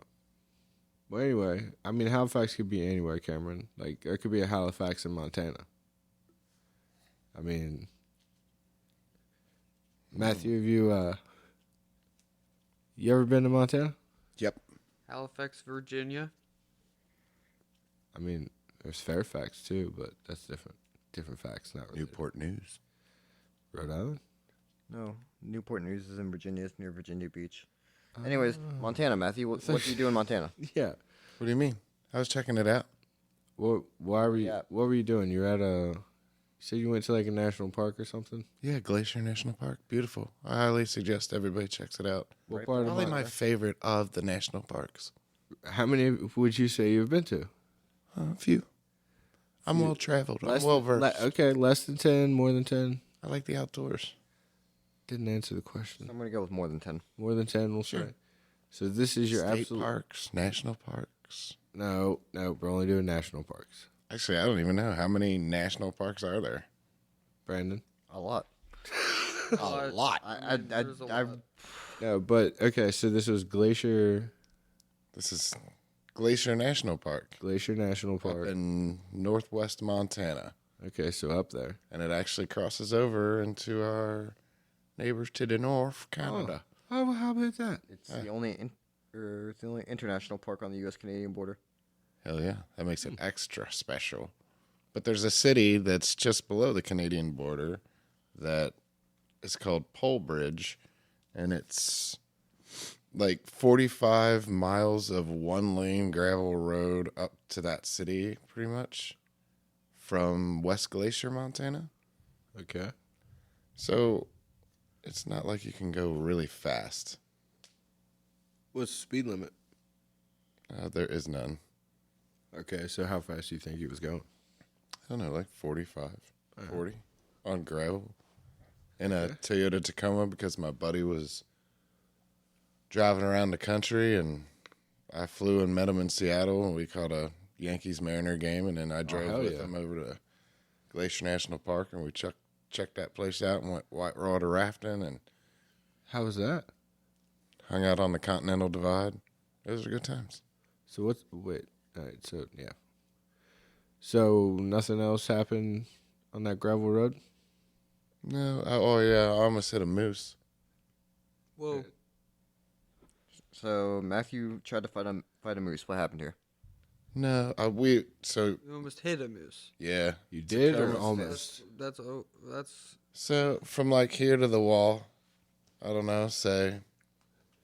anyway, I mean, Halifax could be anywhere, Cameron. Like, there could be a Halifax in Montana. I mean, Matthew, have you ever been to Montana? Yep. Halifax, Virginia. I mean, there's Fairfax too, but that's different. Different facts, not really. Newport News. Rhode Island. No, Newport News is in Virginia. It's near Virginia Beach. Anyways, Montana, Matthew. What do you do in Montana? Yeah. What do you mean? I was checking it out. Why were you? Yeah. What were you doing? You're at a. You said you went to like a national park or something. Yeah, Glacier National Park. Beautiful. I highly suggest everybody checks it out. What part of Probably my Montana? favorite of the national parks. How many would you say you've been to? A few. I'm well traveled. I'm Less well than- versed. okay, less than 10, more than 10. I like the outdoors. Didn't answer the question. I'm gonna go with more than 10. More than 10, we'll Sure. say. So this is your State absolute. parks, national parks. No, we're only doing national parks. Actually, I don't even know how many national parks are there. Brandon. A lot. A lot. There's a lot. No, but okay. So this was Glacier This is Glacier National Park National up Park. in northwest Montana. Okay, so up there. And it actually crosses over into our neighbors to the north, Canada. Oh, how about that? It's the only it's the only international park on the U.S.-Canadian border. Hell yeah. That makes it extra special. But there's a city that's just below the Canadian border that is called Polebridge, and it's like 45 miles of one-lane gravel road up to that city, pretty much, from West Glacier, Montana. Okay. So it's not like you can go really fast. What's the speed limit? There is none. Okay, so how fast do you think he was going? I don't know, like 45, 40 on gravel in a Toyota Tacoma because my buddy was driving around the country and I flew and met him in Seattle and we caught a Yankees-Mariner game and then I drove hell with yeah. him over to Glacier National Park and we checked that place out and went whitewater rafting and How was that? hung out on the Continental Divide. Those were good times. So what's wait? All right, so yeah. So nothing else happened on that gravel road? No, oh yeah, I almost hit a moose. Whoa. So Matthew tried to fight a moose. What happened here? No, You almost hit a moose. yeah. You did or Tacoma's almost? That's So from like here to the wall, I don't know, say,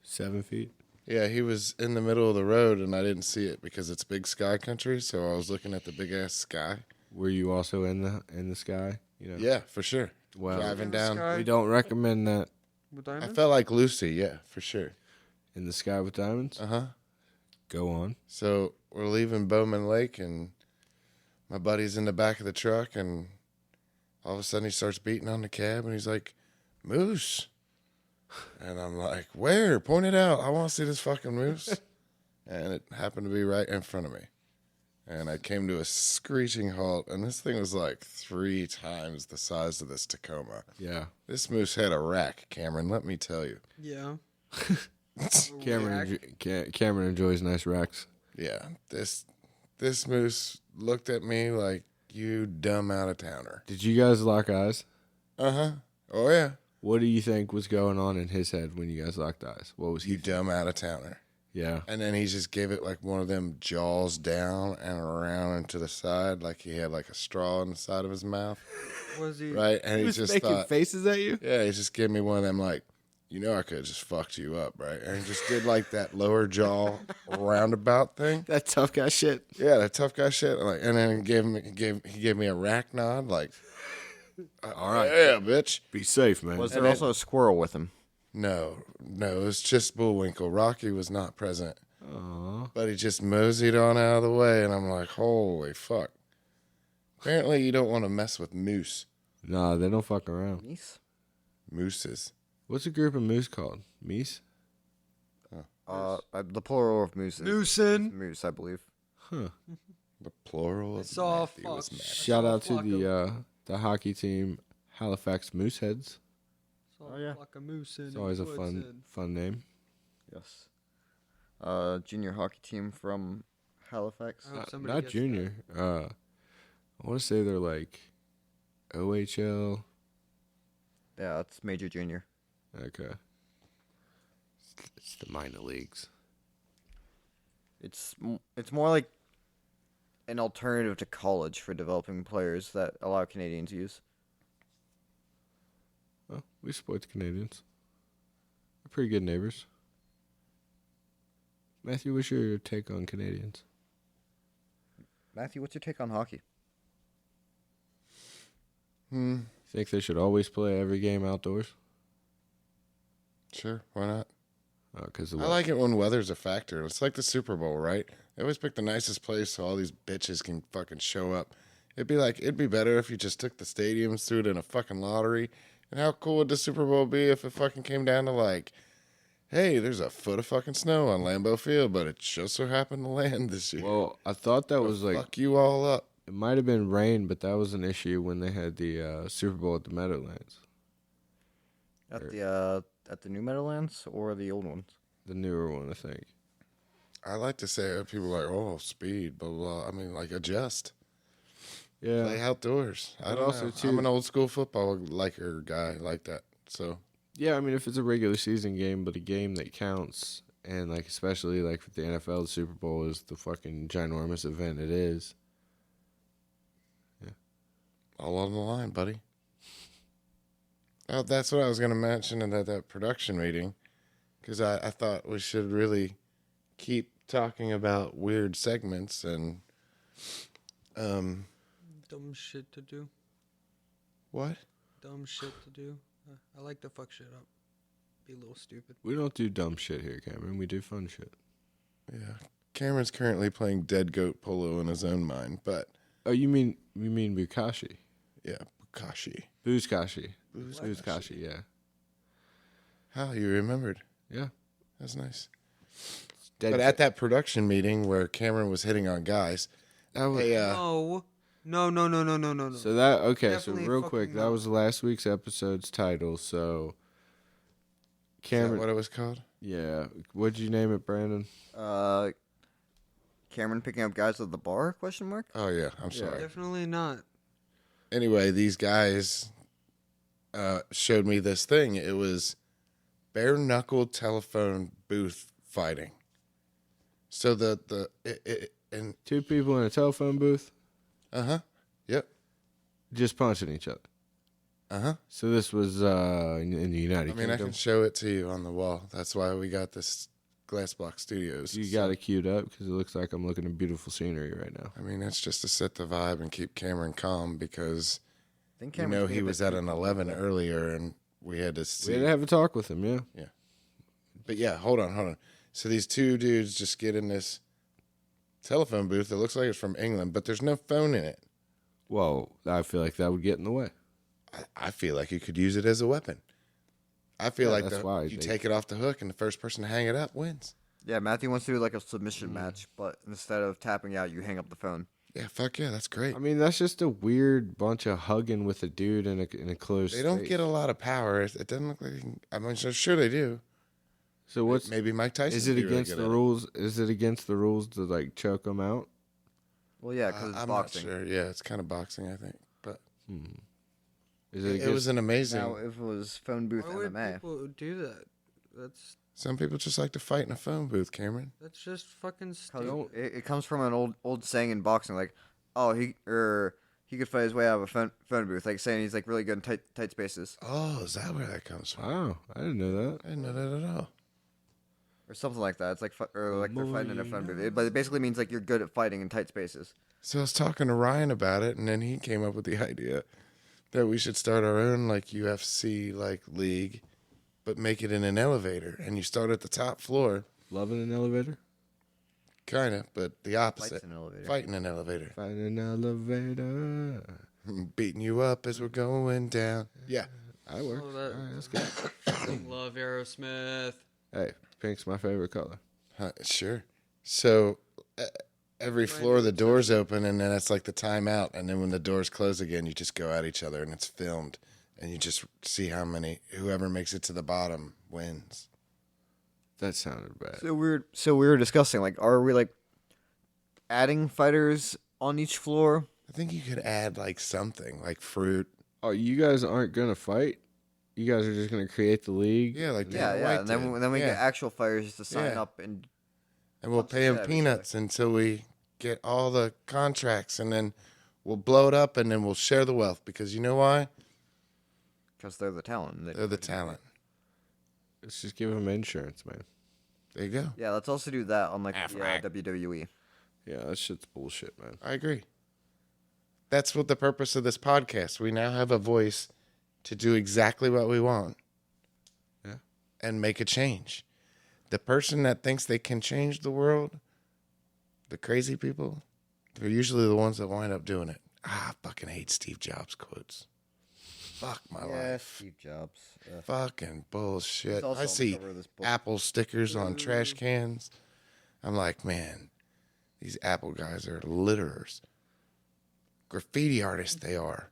7 feet. yeah, he was in the middle of the road and I didn't see it because it's big sky country. So I was looking at the big ass sky. Were you also in the sky? You know. Yeah, for sure. Well, Driving In the down. sky? we don't recommend that with I diamonds? felt like Lucy, yeah, for sure. in the sky with diamonds. Uh huh. Go on. So we're leaving Bowman Lake and my buddy's in the back of the truck and all of a sudden he starts beating on the cab and he's like, moose. And I'm like, where? Point it out. I want to see this fucking moose. And it happened to be right in front of me. And I came to a screeching halt, and this thing was like 3 times the size of this Tacoma. Yeah. This moose had a rack, Cameron, let me tell you. Yeah. Cameron enjoys nice racks. Yeah, this moose looked at me like, you dumb out-of-towner. Did you guys lock eyes? Uh-huh. Oh, yeah. What do you think was going on in his head when you guys locked eyes? What was You he? dumb out-of-towner. Yeah. And then he just gave it like one of them jaws down and around and to the side, like he had like a straw in the side of his mouth, Was he? right? And He he was just making thought, faces at you. yeah, he just gave me one of them like, you know, I could have just fucked you up, right? And he just did like that lower jaw roundabout thing. That tough guy shit. Yeah, that tough guy shit. Like, and then he gave me a rack nod, like, All right. yeah, bitch. Be safe, man. Was there also a squirrel with him? No, it was just Bullwinkle. Rocky was not present. Aw. But he just moseyed on out of the way, and I'm like, holy fuck. Apparently, you don't want to mess with moose. Nah, they don't fuck around. Meese? Mooses. What's a group of moose called? Meese? The plural of moose is Moosin. moose, I believe. Huh. The plural of saw a Matthew was fox. Matt. Shout out to flock the hockey team, Halifax Mooseheads. Saw Oh, yeah. a flock of moose in It's the always a woods fun name. Yes. Junior hockey team from Halifax. I hope somebody Not gets junior. I want to say they're like OHL. Yeah, it's major junior. Okay. It's the minor leagues. It's more like an alternative to college for developing players that a lot of Canadians use. Well, we support the Canadians. They're pretty good neighbors. Matthew, what's your take on Canadians? Matthew, what's your take on hockey? Think they should always play every game outdoors? Sure, why not? Because I like it when weather's a factor. It's like the Super Bowl, right? They always pick the nicest place so all these bitches can fucking show up. It'd be better if you just took the stadiums, threw it in a fucking lottery. And how cool would the Super Bowl be if it fucking came down to like, hey, there's a foot of fucking snow on Lambeau Field, but it just so happened to land this year. Well, I thought that was like Fuck you all up. it might have been rain, but that was an issue when they had the Super Bowl at the Meadowlands, At the new Meadowlands or the old ones? the newer one, I think. I like to say people are like, oh, speed, blah, blah, blah. I mean, like, adjust. Yeah, Play outdoors. I But don't also, know. too- I'm an old school football liker guy like that. So, yeah. I mean, if it's a regular season game, but a game that counts, and like especially like with the NFL, the Super Bowl is the fucking ginormous event it is. all on the line, buddy. Oh, that's what I was going to mention in that production meeting. Because I thought we should really keep talking about weird segments and Dumb shit to do. what? Dumb shit to do. I like to fuck shit up. Be a little stupid. We don't do dumb shit here, Cameron. We do fun shit. Yeah. Cameron's currently playing dead goat polo in his own mind, but Oh, you mean Bukashi? yeah, Bukashi. Buzkashi. Buzkashi, yeah. How you remembered? Yeah. That's nice. Dead But at that production meeting where Cameron was hitting on guys, that was, hey, No. so that okay, Definitely so real quick, fucking that no. was last week's episode's title. So is that Cameron, what it was called? yeah, what'd you name it, Brandon? Cameron picking up guys at the bar? Question mark. Oh yeah, I'm sorry. Definitely not. Anyway, these guys showed me this thing. It was bare knuckle telephone booth fighting. So and Two people in a telephone booth yep, just punching each other. So this was in the United I mean, I Kingdom. can show it to you on the wall. That's why we got this Glassbox Studios. You got it queued up because it looks like I'm looking at beautiful scenery right now. I mean, that's just to set the vibe and keep Cameron calm because I think you Cameron's know being he a bit was at too an calm. 11 earlier and we had to We see. had to have a talk with him, yeah. But yeah, hold on. So these two dudes just get in this telephone booth that looks like it's from England, but there's no phone in it. Well, I feel like that would get in the way. I feel like you could use it as a weapon. I feel Yeah, like that's why you they- take it off the hook and the first person to hang it up wins. Yeah, Matthew wants to do like a submission match, but instead of tapping out, you hang up the phone. Yeah, fuck yeah, that's great. I mean, that's just a weird bunch of hugging with a dude in a closed They don't space. get a lot of power. It doesn't look like. I mean, sure they do. So what's Maybe Mike Tyson. is it against the rules? Is it against the rules to like choke them out? Well, yeah, because it's I'm boxing. not sure. Yeah, it's kind of boxing, I think. But Is it it against? was an amazing. Now, if it was phone booth Why would MMA, people do that? That's Some people just like to fight in a phone booth, Cameron. just fucking 'cause stupid. it comes from an old saying in boxing, like, oh, he could fight his way out of a phone booth, like saying he's like really good in tight spaces Oh, is that where that comes from? Wow, I didn't know that. I didn't know that at all. or something like that. It's like or like they're fighting in a phone booth, but it basically means like you're good at fighting in tight spaces. So I was talking to Ryan about it, and then he came up with the idea that we should start our own like UFC like league, but make it in an elevator, and you start at the top floor, Loving an elevator, kind of, but the opposite. Fights in an elevator. Fight in an elevator, fighting an elevator. beating you up as we're going down. Yeah, That works. Oh, that- All right, that's good. Love Aerosmith. Hey, pink's my favorite color. sure. So every floor the doors open, and then it's like the timeout, and then when the doors close again, you just go at each other, and it's filmed. and you just see whoever makes it to the bottom wins. That sounded bad. So we were discussing, like, are we, like, adding fighters on each floor? I think you could add like something like fruit. Oh, you guys aren't gonna fight? You guys are just gonna create the league? Yeah, like Yeah, Dana yeah. White And did. then we get Yeah. actual fighters to sign Yeah. up and And we'll Punch the pay him shit out of each peanuts until we get all the contracts, and then we'll blow it up, and then we'll share the wealth. Because you know why? because they're the talent. They're the talent. Let's just give them insurance, man. There you go. Yeah, let's also do that on like the Affleck. WWE. Yeah, that shit's bullshit, man. I agree. That's what the purpose of this podcast. We now have a voice to do exactly what we want. Yeah. And make a change. The person that thinks they can change the world, the crazy people, they're usually the ones that wind up doing it. I fucking hate Steve Jobs quotes. Fuck my life. Steve Jobs. Fucking bullshit. He's also I on the see cover of this book. Apple stickers on trash cans. I'm like, man, these Apple guys are litterers. Graffiti artists they are.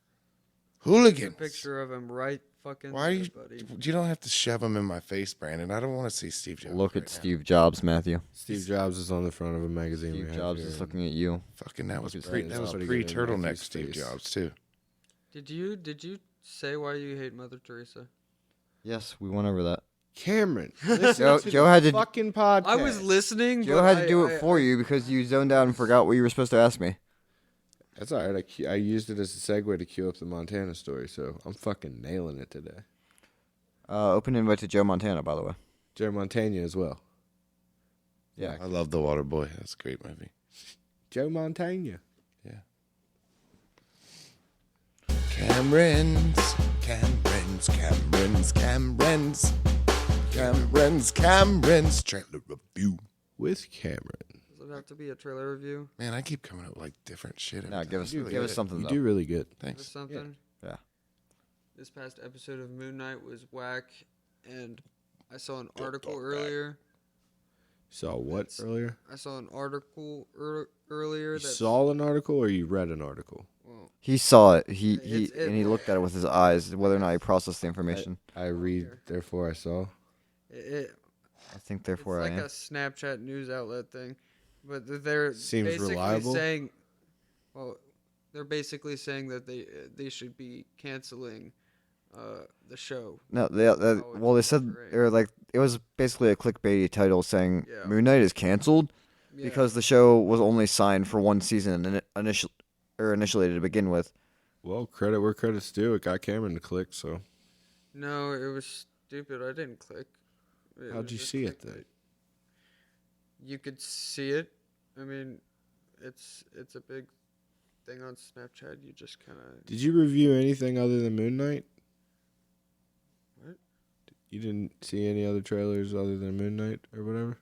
A Hooligans. picture of him right fucking Why are you? there, buddy. You don't have to shove them in my face, Brandon. I don't want to see Steve Jobs. Look right at now. Steve Jobs, Matthew. Steve Jobs is on the front of a magazine. Steve we have Jobs here. is looking at you. Fucking that was Look at pre. that. That was Somebody pre get in turtleneck Matthew's Steve face. Jobs too. Did you say why you hate Mother Teresa? Yes, we went over that. Cameron, listen Joe- to Joe the had to- fucking podcast. I was listening. Joe but had to do it for you because you zoned out and forgot what you were supposed to ask me. That's all right. I used it as a segue to cue up the Montana story, so I'm fucking nailing it today. Open invite to Joe Montana, by the way. Joe Montana as well. Yeah. I love The Water Boy. That's a great movie. Joe Montana. Cameron's trailer review. With Cameron. Does it have to be a trailer review? Man, I keep coming up with like different shit. every No, time. give us You do give us good. something You though. do really good. Or Thanks. something? Yeah. This past episode of Moon Knight was whack, and I saw an article earlier. Saw what It's- earlier? I saw an article earlier You that saw an article or you read an article? well, He saw it. He It's- it- and he looked at it with his eyes, whether or not he processed the information. I read, therefore I saw. it, I think it's therefore like I a am. Snapchat news outlet thing, but they're Seems basically reliable. saying, well, they're basically saying that they should be canceling the show. No, well, they said great. or like it was basically a clickbaity title saying Yeah. Moon Knight is canceled Yeah. because the show was only signed for one season and initially to begin with. Well, credit where credit's due. It got Cameron to click, so. No, it was stupid. I didn't click. It How'd was you just see it then? clickbait. You could see it. I mean, it's a big thing on Snapchat. You just kind of Did you review anything other than Moon Knight? What? You didn't see any other trailers other than Moon Knight or whatever?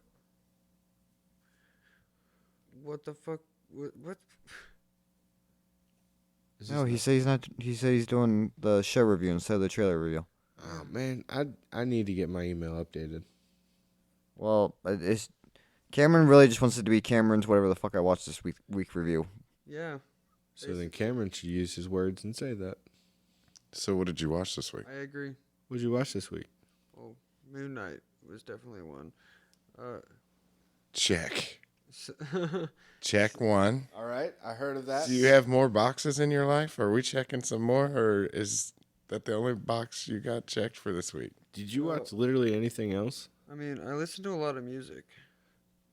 what the fuck? What? Is No, this he not- said he's not. He said he's doing the show review instead of the trailer review. Oh, man. I need to get my email updated. Well, it's Cameron really just wants it to be Cameron's whatever the fuck I watched this week review. Yeah, So then Cameron should use his words and say that. So, what did you watch this week? I agree. What'd you watch this week? Well, Moon Knight was definitely one. Check. So Check one. All right. I heard of that. Do you have more boxes in your life? Are we checking some more, or is that the only box you got checked for this week? Did you watch literally anything else? I mean, I listen to a lot of music,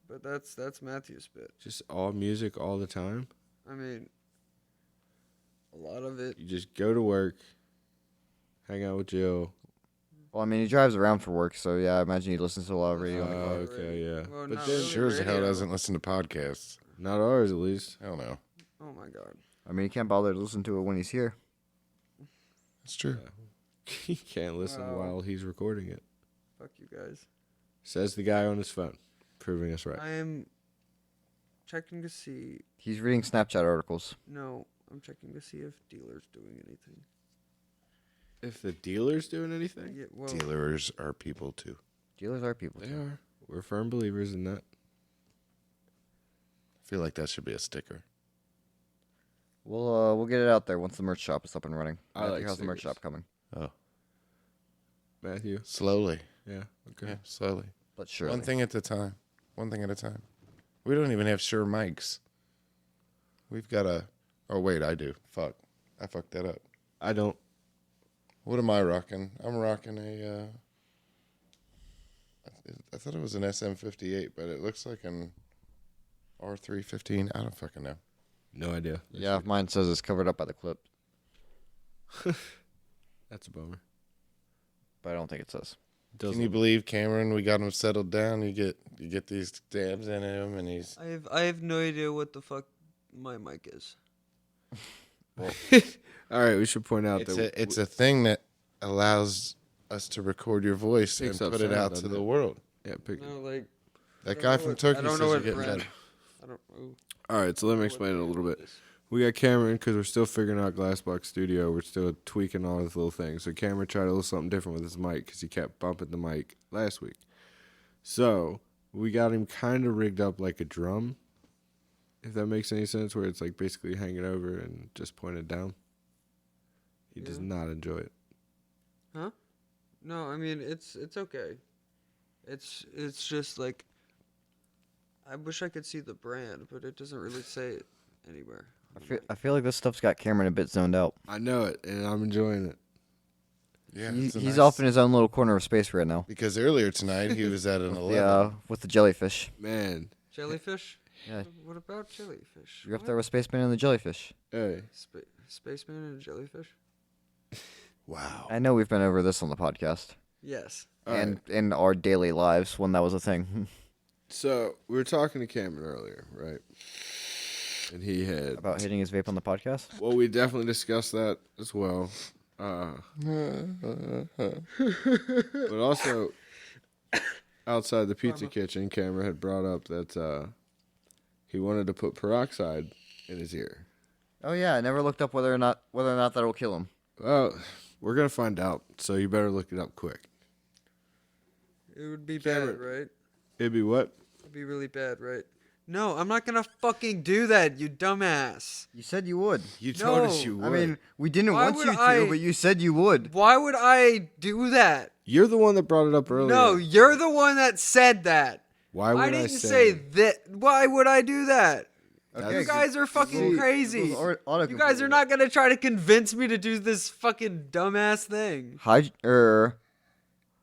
but that's Matthew's bit. Just all music all the time? I mean, a lot of it. You just go to work, hang out with Jill. Well, I mean, he drives around for work, so yeah, I imagine he listens to a lot of radio. in the car. Okay, yeah. Well, But not then, really Sure as hell radio. doesn't listen to podcasts. not ours at least. Hell no. Oh my god. I mean, he can't bother to listen to it when he's here. It's true. He can't listen Wow. while he's recording it. Fuck you guys. Says the guy on his phone, proving us right. I am checking to see. He's reading Snapchat articles. No, I'm checking to see if dealer's doing anything. If the dealer's doing anything, Yeah, well, Dealers are people too. Dealers are people. they too. are. We're firm believers in that. I feel like that should be a sticker. We'll get it out there once the merch shop is up and running. I Matthew, like how's the merch stickers. shop coming? Oh, Matthew? slowly. Yeah. Okay. Yeah, slowly. But surely. One thing at a time. One thing at a time. We don't even have Shure mics. We've got a. Oh wait, I do. Fuck, I fucked that up. I don't. What am I rocking? I'm rocking a. I thought it was an SM58, but it looks like an R315. I don't fucking know. No idea. Yeah, mine says it's covered up by the clip, That's a bummer. but I don't think it says. Can you believe, Cameron? We got him settled down. You get these dabs in him, and he's. I have no idea what the fuck my mic is. All right, we should point out that It's a thing that allows us to record your voice and Picks up put it sound, out to doesn't the it? world. yeah. Pick, No, like That I don't guy know from what- Turkey I don't says know you're what getting brand. better. I don't. Ooh, All right, so let me explain it a little bit. We got Cameron because we're still figuring out Glassbox Studio. We're still tweaking all these little things. So Cameron tried a little something different with his mic because he kept bumping the mic last week. So we got him kind of rigged up like a drum, if that makes any sense, where it's like basically hanging over and just pointed down. He does Yeah. not enjoy it. Huh? No, I mean it's okay. It's just like I wish I could see the brand, but it doesn't really say it anywhere. I feel like this stuff's got Cameron a bit zoned out. I know it, and I'm enjoying it. Yeah, He's it's a off in his own little corner of space right now. because earlier tonight he was at an 11. Yeah, with the jellyfish. Man, Jellyfish? Yeah. What about jellyfish? You're up there with Spaceman and the jellyfish. hey, Spaceman and a jellyfish? Wow. I know we've been over this on the podcast Yes. all and right. in our daily lives when that was a thing. So we were talking to Cameron earlier, right? And he had About hitting his vape on the podcast. well, we definitely discussed that as well. But also, outside the pizza kitchen, Cameron had brought up that he wanted to put peroxide in his ear. Oh yeah, I never looked up whether or not that will kill him. Well, we're gonna find out, so you better look it up quick. It would be Cameron. bad, right? It'd be what? It'd be really bad, right? No, I'm not gonna fucking do that, you dumbass. You said you would. You told us you you I mean, we didn't Why want would you to, I- but you said you would. Why would I do that? you're the one that brought it up earlier. No, you're the one that said that. Why would I I didn't say say that. Why would I do that? Okay, You guys are fucking crazy. You guys are not gonna try to convince me to do this fucking dumbass thing.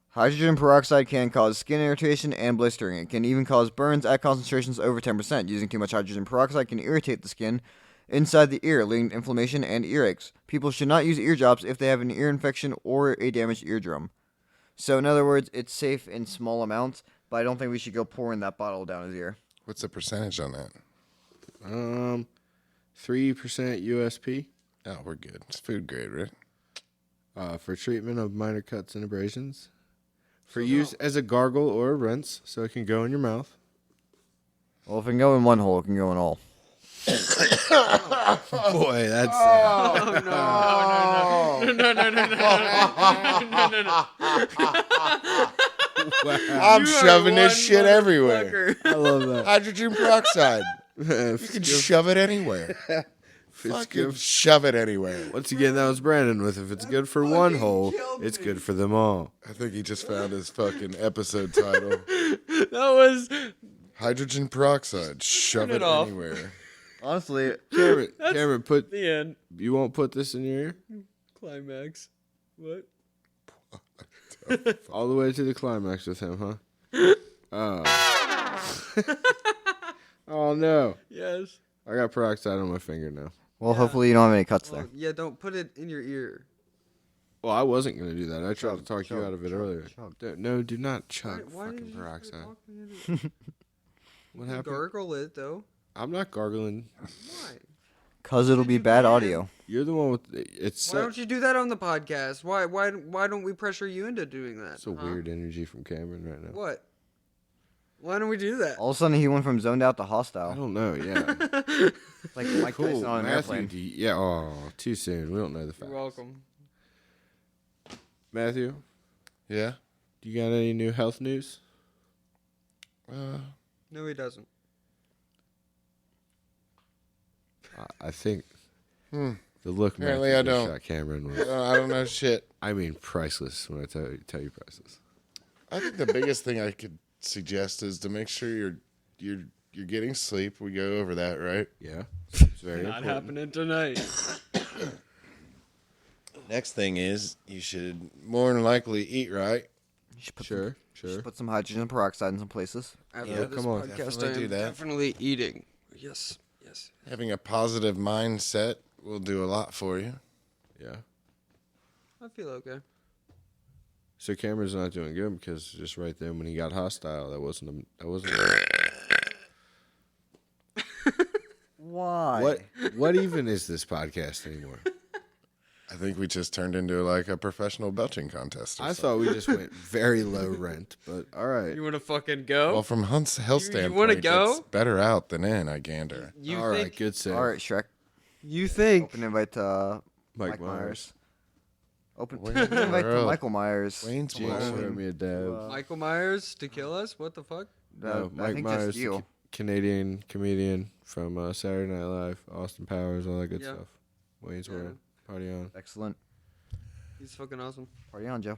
Hydrogen peroxide can cause skin irritation and blistering. It can even cause burns at concentrations over 10%. Using too much hydrogen peroxide can irritate the skin inside the ear, leading to inflammation and earaches. People should not use ear drops if they have an ear infection or a damaged eardrum. So, in other words, it's safe in small amounts, but I don't think we should go pouring that bottle down his ear. What's the percentage on that? 3% USP Oh, we're good. It's food grade, right? for treatment of minor cuts and abrasions. For use as a gargle or a rinse, so it can go in your mouth. Well, if it can go in one hole, it can go in all. Boy, that's I'm shoving this shit everywhere. I love that. Hydrogen peroxide. Man, You can shove it anywhere. Fucking shove it anywhere. Once again, that was Brandon with if it's good for one hole, it's good for them all. I think he just found his fucking episode title. That was Hydrogen peroxide. Shove it it off. anywhere. Honestly, Cameron, put the end. you won't put this in your ear Climax. What? all the way to the climax with him, huh? Oh no, Yes. I got peroxide on my finger now. well, hopefully you don't have any cuts Well, there. yeah, don't put it in your ear. Well, I wasn't gonna do that. I tried to talk you chug, out of it chug, earlier. chug. No, do not chug Why did fucking you just peroxide. talk me into it? What You happened? gargle it though. I'm not gargling. Why? Because it'll be bad audio. You're the one with it's. Why don't you do that on the podcast? Why don't we pressure you into doing that? It's a huh? weird energy from Cameron right now. What? Why don't we do that? All of a sudden, he went from zoned out to I hostile. don't know. Yeah. Like Mike Cool. Tyson on an Matthew, airplane. yeah. Oh, too soon. We don't know the facts. You're welcome. Matthew, Yeah? do you got any new health news? No, he doesn't. I think The look Apparently Matthew I just don't. shot Cameron was, I don't know shit. I mean, priceless when I tell you priceless. I think the biggest thing I could suggest is to make sure you're getting sleep. We go over that, right? Yeah. It's very Not important. happening tonight. Next thing is you should more than likely eat right. You should put Sure, Some, sure. put some hydrogen peroxide in some places. After Yeah, this come on. podcast, Definitely I am do that. definitely eating. Yes, yes. Having a positive mindset will do a lot for you. Yeah. I feel okay. So Cameron's not doing good because just right then when he got hostile, that wasn't. Why? What even is this podcast anymore? I think we just turned into like a professional belching contest. Or I something. thought we just went very low rent, but all right. You want to fucking go? Well, from Hunt's health You standpoint, wanna go? it's better out than in. I gander. you All think? right, good save. All right, Shrek. You think? Open invite to Mike Mike Myers. Open Wayne invite to World. Michael Myers. Wayne's James World. wrote me a dab. Michael Myers to kill us? What the fuck? No, I Mike think Myers, just you. Canadian comedian from Saturday Night Live, Austin Powers, all that good Yeah. stuff. Wayne's Yeah. World, party on. Excellent. He's fucking awesome. Party on, Joe.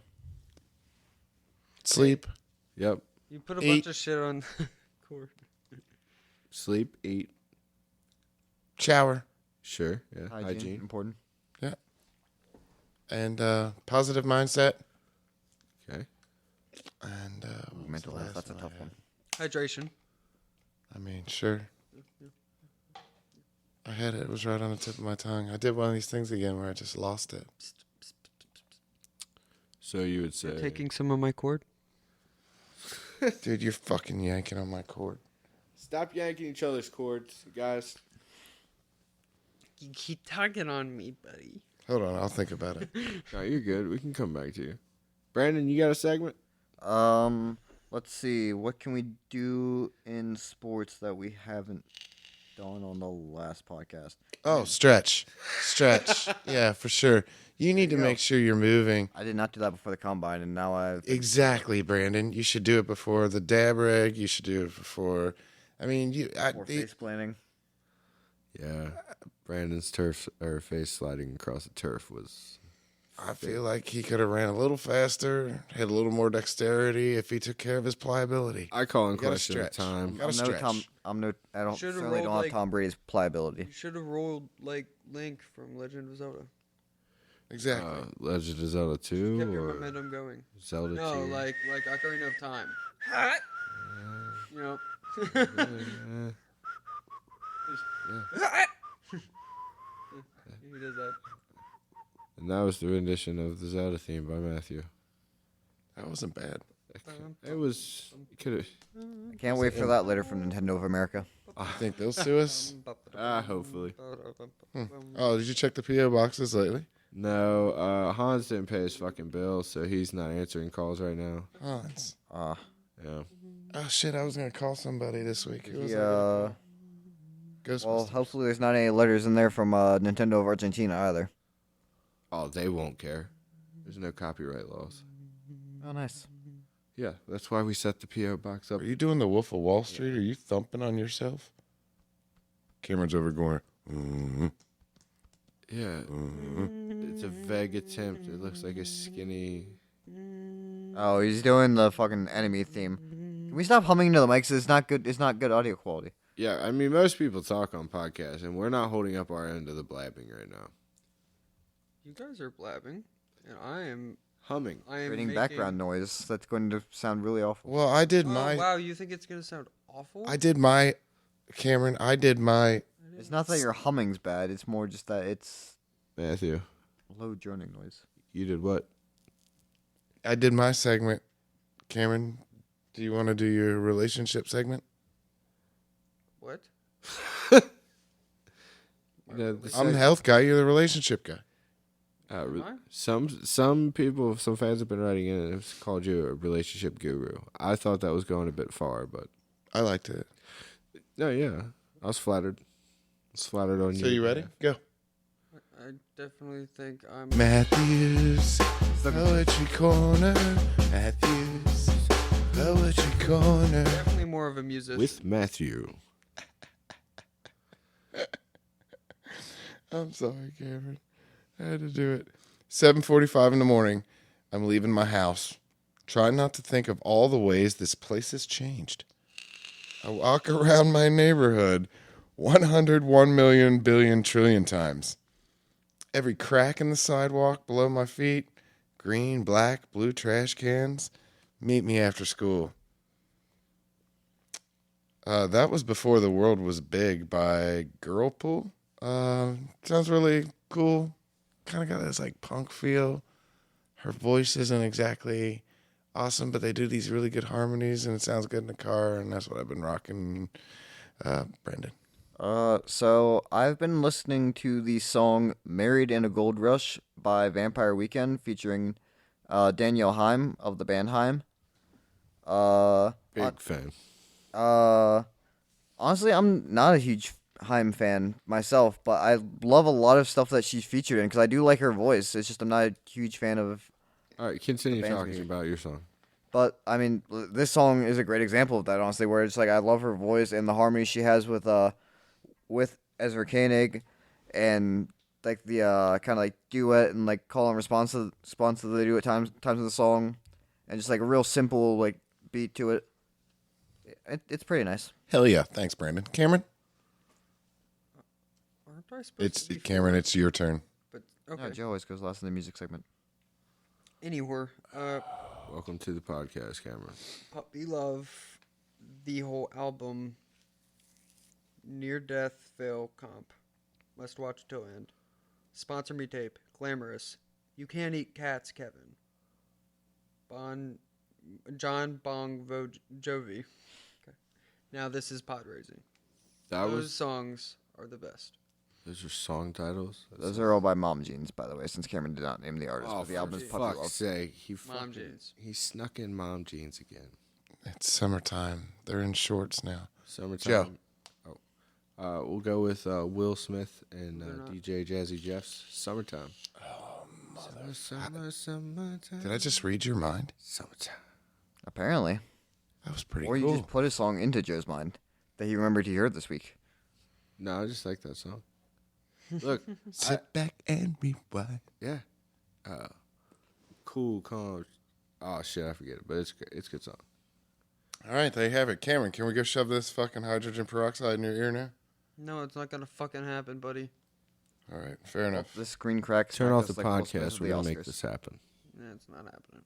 Sleep. Yep. You put a Eat. bunch of shit on Cord. Sleep, eat, Shower. sure, yeah. Hygiene. Hygiene. Important. And positive mindset. Okay. And what was Mental the health. last That's a one I tough had? one. Hydration. I mean, sure. I had it. It was right on the tip of my tongue. I did one of these things again where I just lost it. So you would say Taking some of my cord. Dude, you're fucking yanking on my cord. stop yanking each other's cords, guys. You keep tugging on me, buddy. Hold on, I'll think about it. No, you're good. We can come back to you. Brandon, you got a segment? Let's see. What can we do in sports that we haven't done on the last podcast? Oh, stretch. Stretch. Yeah, for sure. You need to you go. make sure you're moving. I did not do that before the combine, and now I've. Exactly, Brandon. You should do it before the dab rig. You should do it before. I mean, More face planning. Yeah. Brandon's turf or face sliding across the turf was. I feel like he could have ran a little faster, had a little more dexterity if he took care of his pliability. I call in You gotta question the stretch. time. Gotta stretch. I don't Should've certainly don't rolled, have like- Tom Brady's pliability. You should have rolled like Link from Legend of Zelda. Exactly. Legend of Zelda 2 Kept your or momentum going. Zelda No, 2? like Ocarina of Time. You know. He does that. And that was the rendition of the Zelda theme by Matthew. That wasn't bad. It was. Could have. I can't wait for that later from Nintendo of America. I think they'll sue us. Hopefully. Oh, did you check the PO boxes lately? No, Hans didn't pay his fucking bill, so he's not answering calls right now. Hans. Yeah. Oh shit! I was gonna call somebody this week. Who was I Yeah. gonna call? Well, Ghostbusters. hopefully there's not any letters in there from Nintendo of Argentina either. Oh, they won't care. There's no copyright laws. Oh, nice. Yeah, that's why we set the PO box up. Are you doing the Wolf of Wall Street? Are you thumping on yourself? Cameron's over going. Yeah, it's a vague attempt. It looks like a skinny. Oh, he's doing the fucking enemy theme. Can we stop humming into the mics? It's not good. It's not good audio quality. Yeah, I mean, most people talk on podcasts, and we're not holding up our end of the blabbing right now. You guys are blabbing, and I am. Humming. I am Creating making... background noise. That's going to sound really awful. Well, I did Oh, my. wow, you think it's gonna sound awful? I did my. Cameron, I did my. It's not that your humming's bad. It's more just that it's Matthew, low droning noise. you did what? I did my segment. Cameron, do you want to do your relationship segment? What? I'm the health guy. You're the relationship guy. Am I? Some people, some fans have been writing in and have called you a relationship guru. I thought that was going a bit far, but I liked it. no, yeah, I was flattered. I was flattered on you. So you ready? Go. I definitely think I'm. Matthews, Poetry Corner. Matthews, Poetry Corner. Definitely more of a musician. With Matthew. I'm sorry, Cameron. I had to do it. 7:45 in the morning. I'm leaving my house. Trying not to think of all the ways this place has changed. I walk around my neighborhood 101 million billion trillion times. Every crack in the sidewalk below my feet, green, black, blue trash cans. Meet me after school. That was before the world was big by Girlpool. Sounds really cool. Kind of got this like punk feel. Her voice isn't exactly awesome, but they do these really good harmonies, and it sounds good in the car, and that's what I've been rocking. Brandon. So I've been listening to the song "Married in a Gold Rush" by Vampire Weekend, featuring Danielle Haim of the band Haim. Big fan. Honestly, I'm not a huge Haim fan myself, but I love a lot of stuff that she's featured in because I do like her voice. It's just I'm not a huge fan of. All right, continue band's talking music. about your song. But I mean, this song is a great example of that. Honestly, where it's like I love her voice and the harmony she has with Ezra Koenig, and like the kind of like duet and like call and response to the duet times of the song, and just like a real simple like beat to it. It's pretty nice. Hell yeah. Thanks, Brandon. Cameron? Aren't I supposed to be Cameron, fourth? it's your turn. But Yeah, okay. Joe always goes last in the music segment. Anywhere. Welcome to the podcast, Cameron. Puppy Love, the whole album, Near Death Fail Comp. Must watch till end. Sponsor me tape. Glamorous. You Can't Eat Cats, Kevin. John Bong Jovi. Okay. Now this is pod raising. Those songs are the best. Those are song titles. Those are all by Mom Jeans, by the way, since Cameron did not name the artist. Oh, but the for album is Puppy fuck's Love. sake! Mom Jeans. He snuck in Mom Jeans again. It's summertime. They're in shorts now. Summertime. Oh, we'll go with Will Smith and They're not. DJ Jazzy Jeff's "Summertime." Oh, summertime. Did I just read your mind? Summertime. Apparently. That was pretty Or you cool. just put a song into Joe's mind that he remembered he heard this week. No, I just like that song. Look, Sit back and rewind. yeah, cool, calm. Oh shit, I forget it, but it's great. It's a good song. All right, there you have it. Cameron, can we go shove this fucking hydrogen peroxide in your ear now? No, it's not gonna fucking happen, buddy. All right, fair enough. This screen crack. Turn off the smacked us like Will Smith podcast. at We're the gonna make Oscars. this happen. Yeah, it's not happening.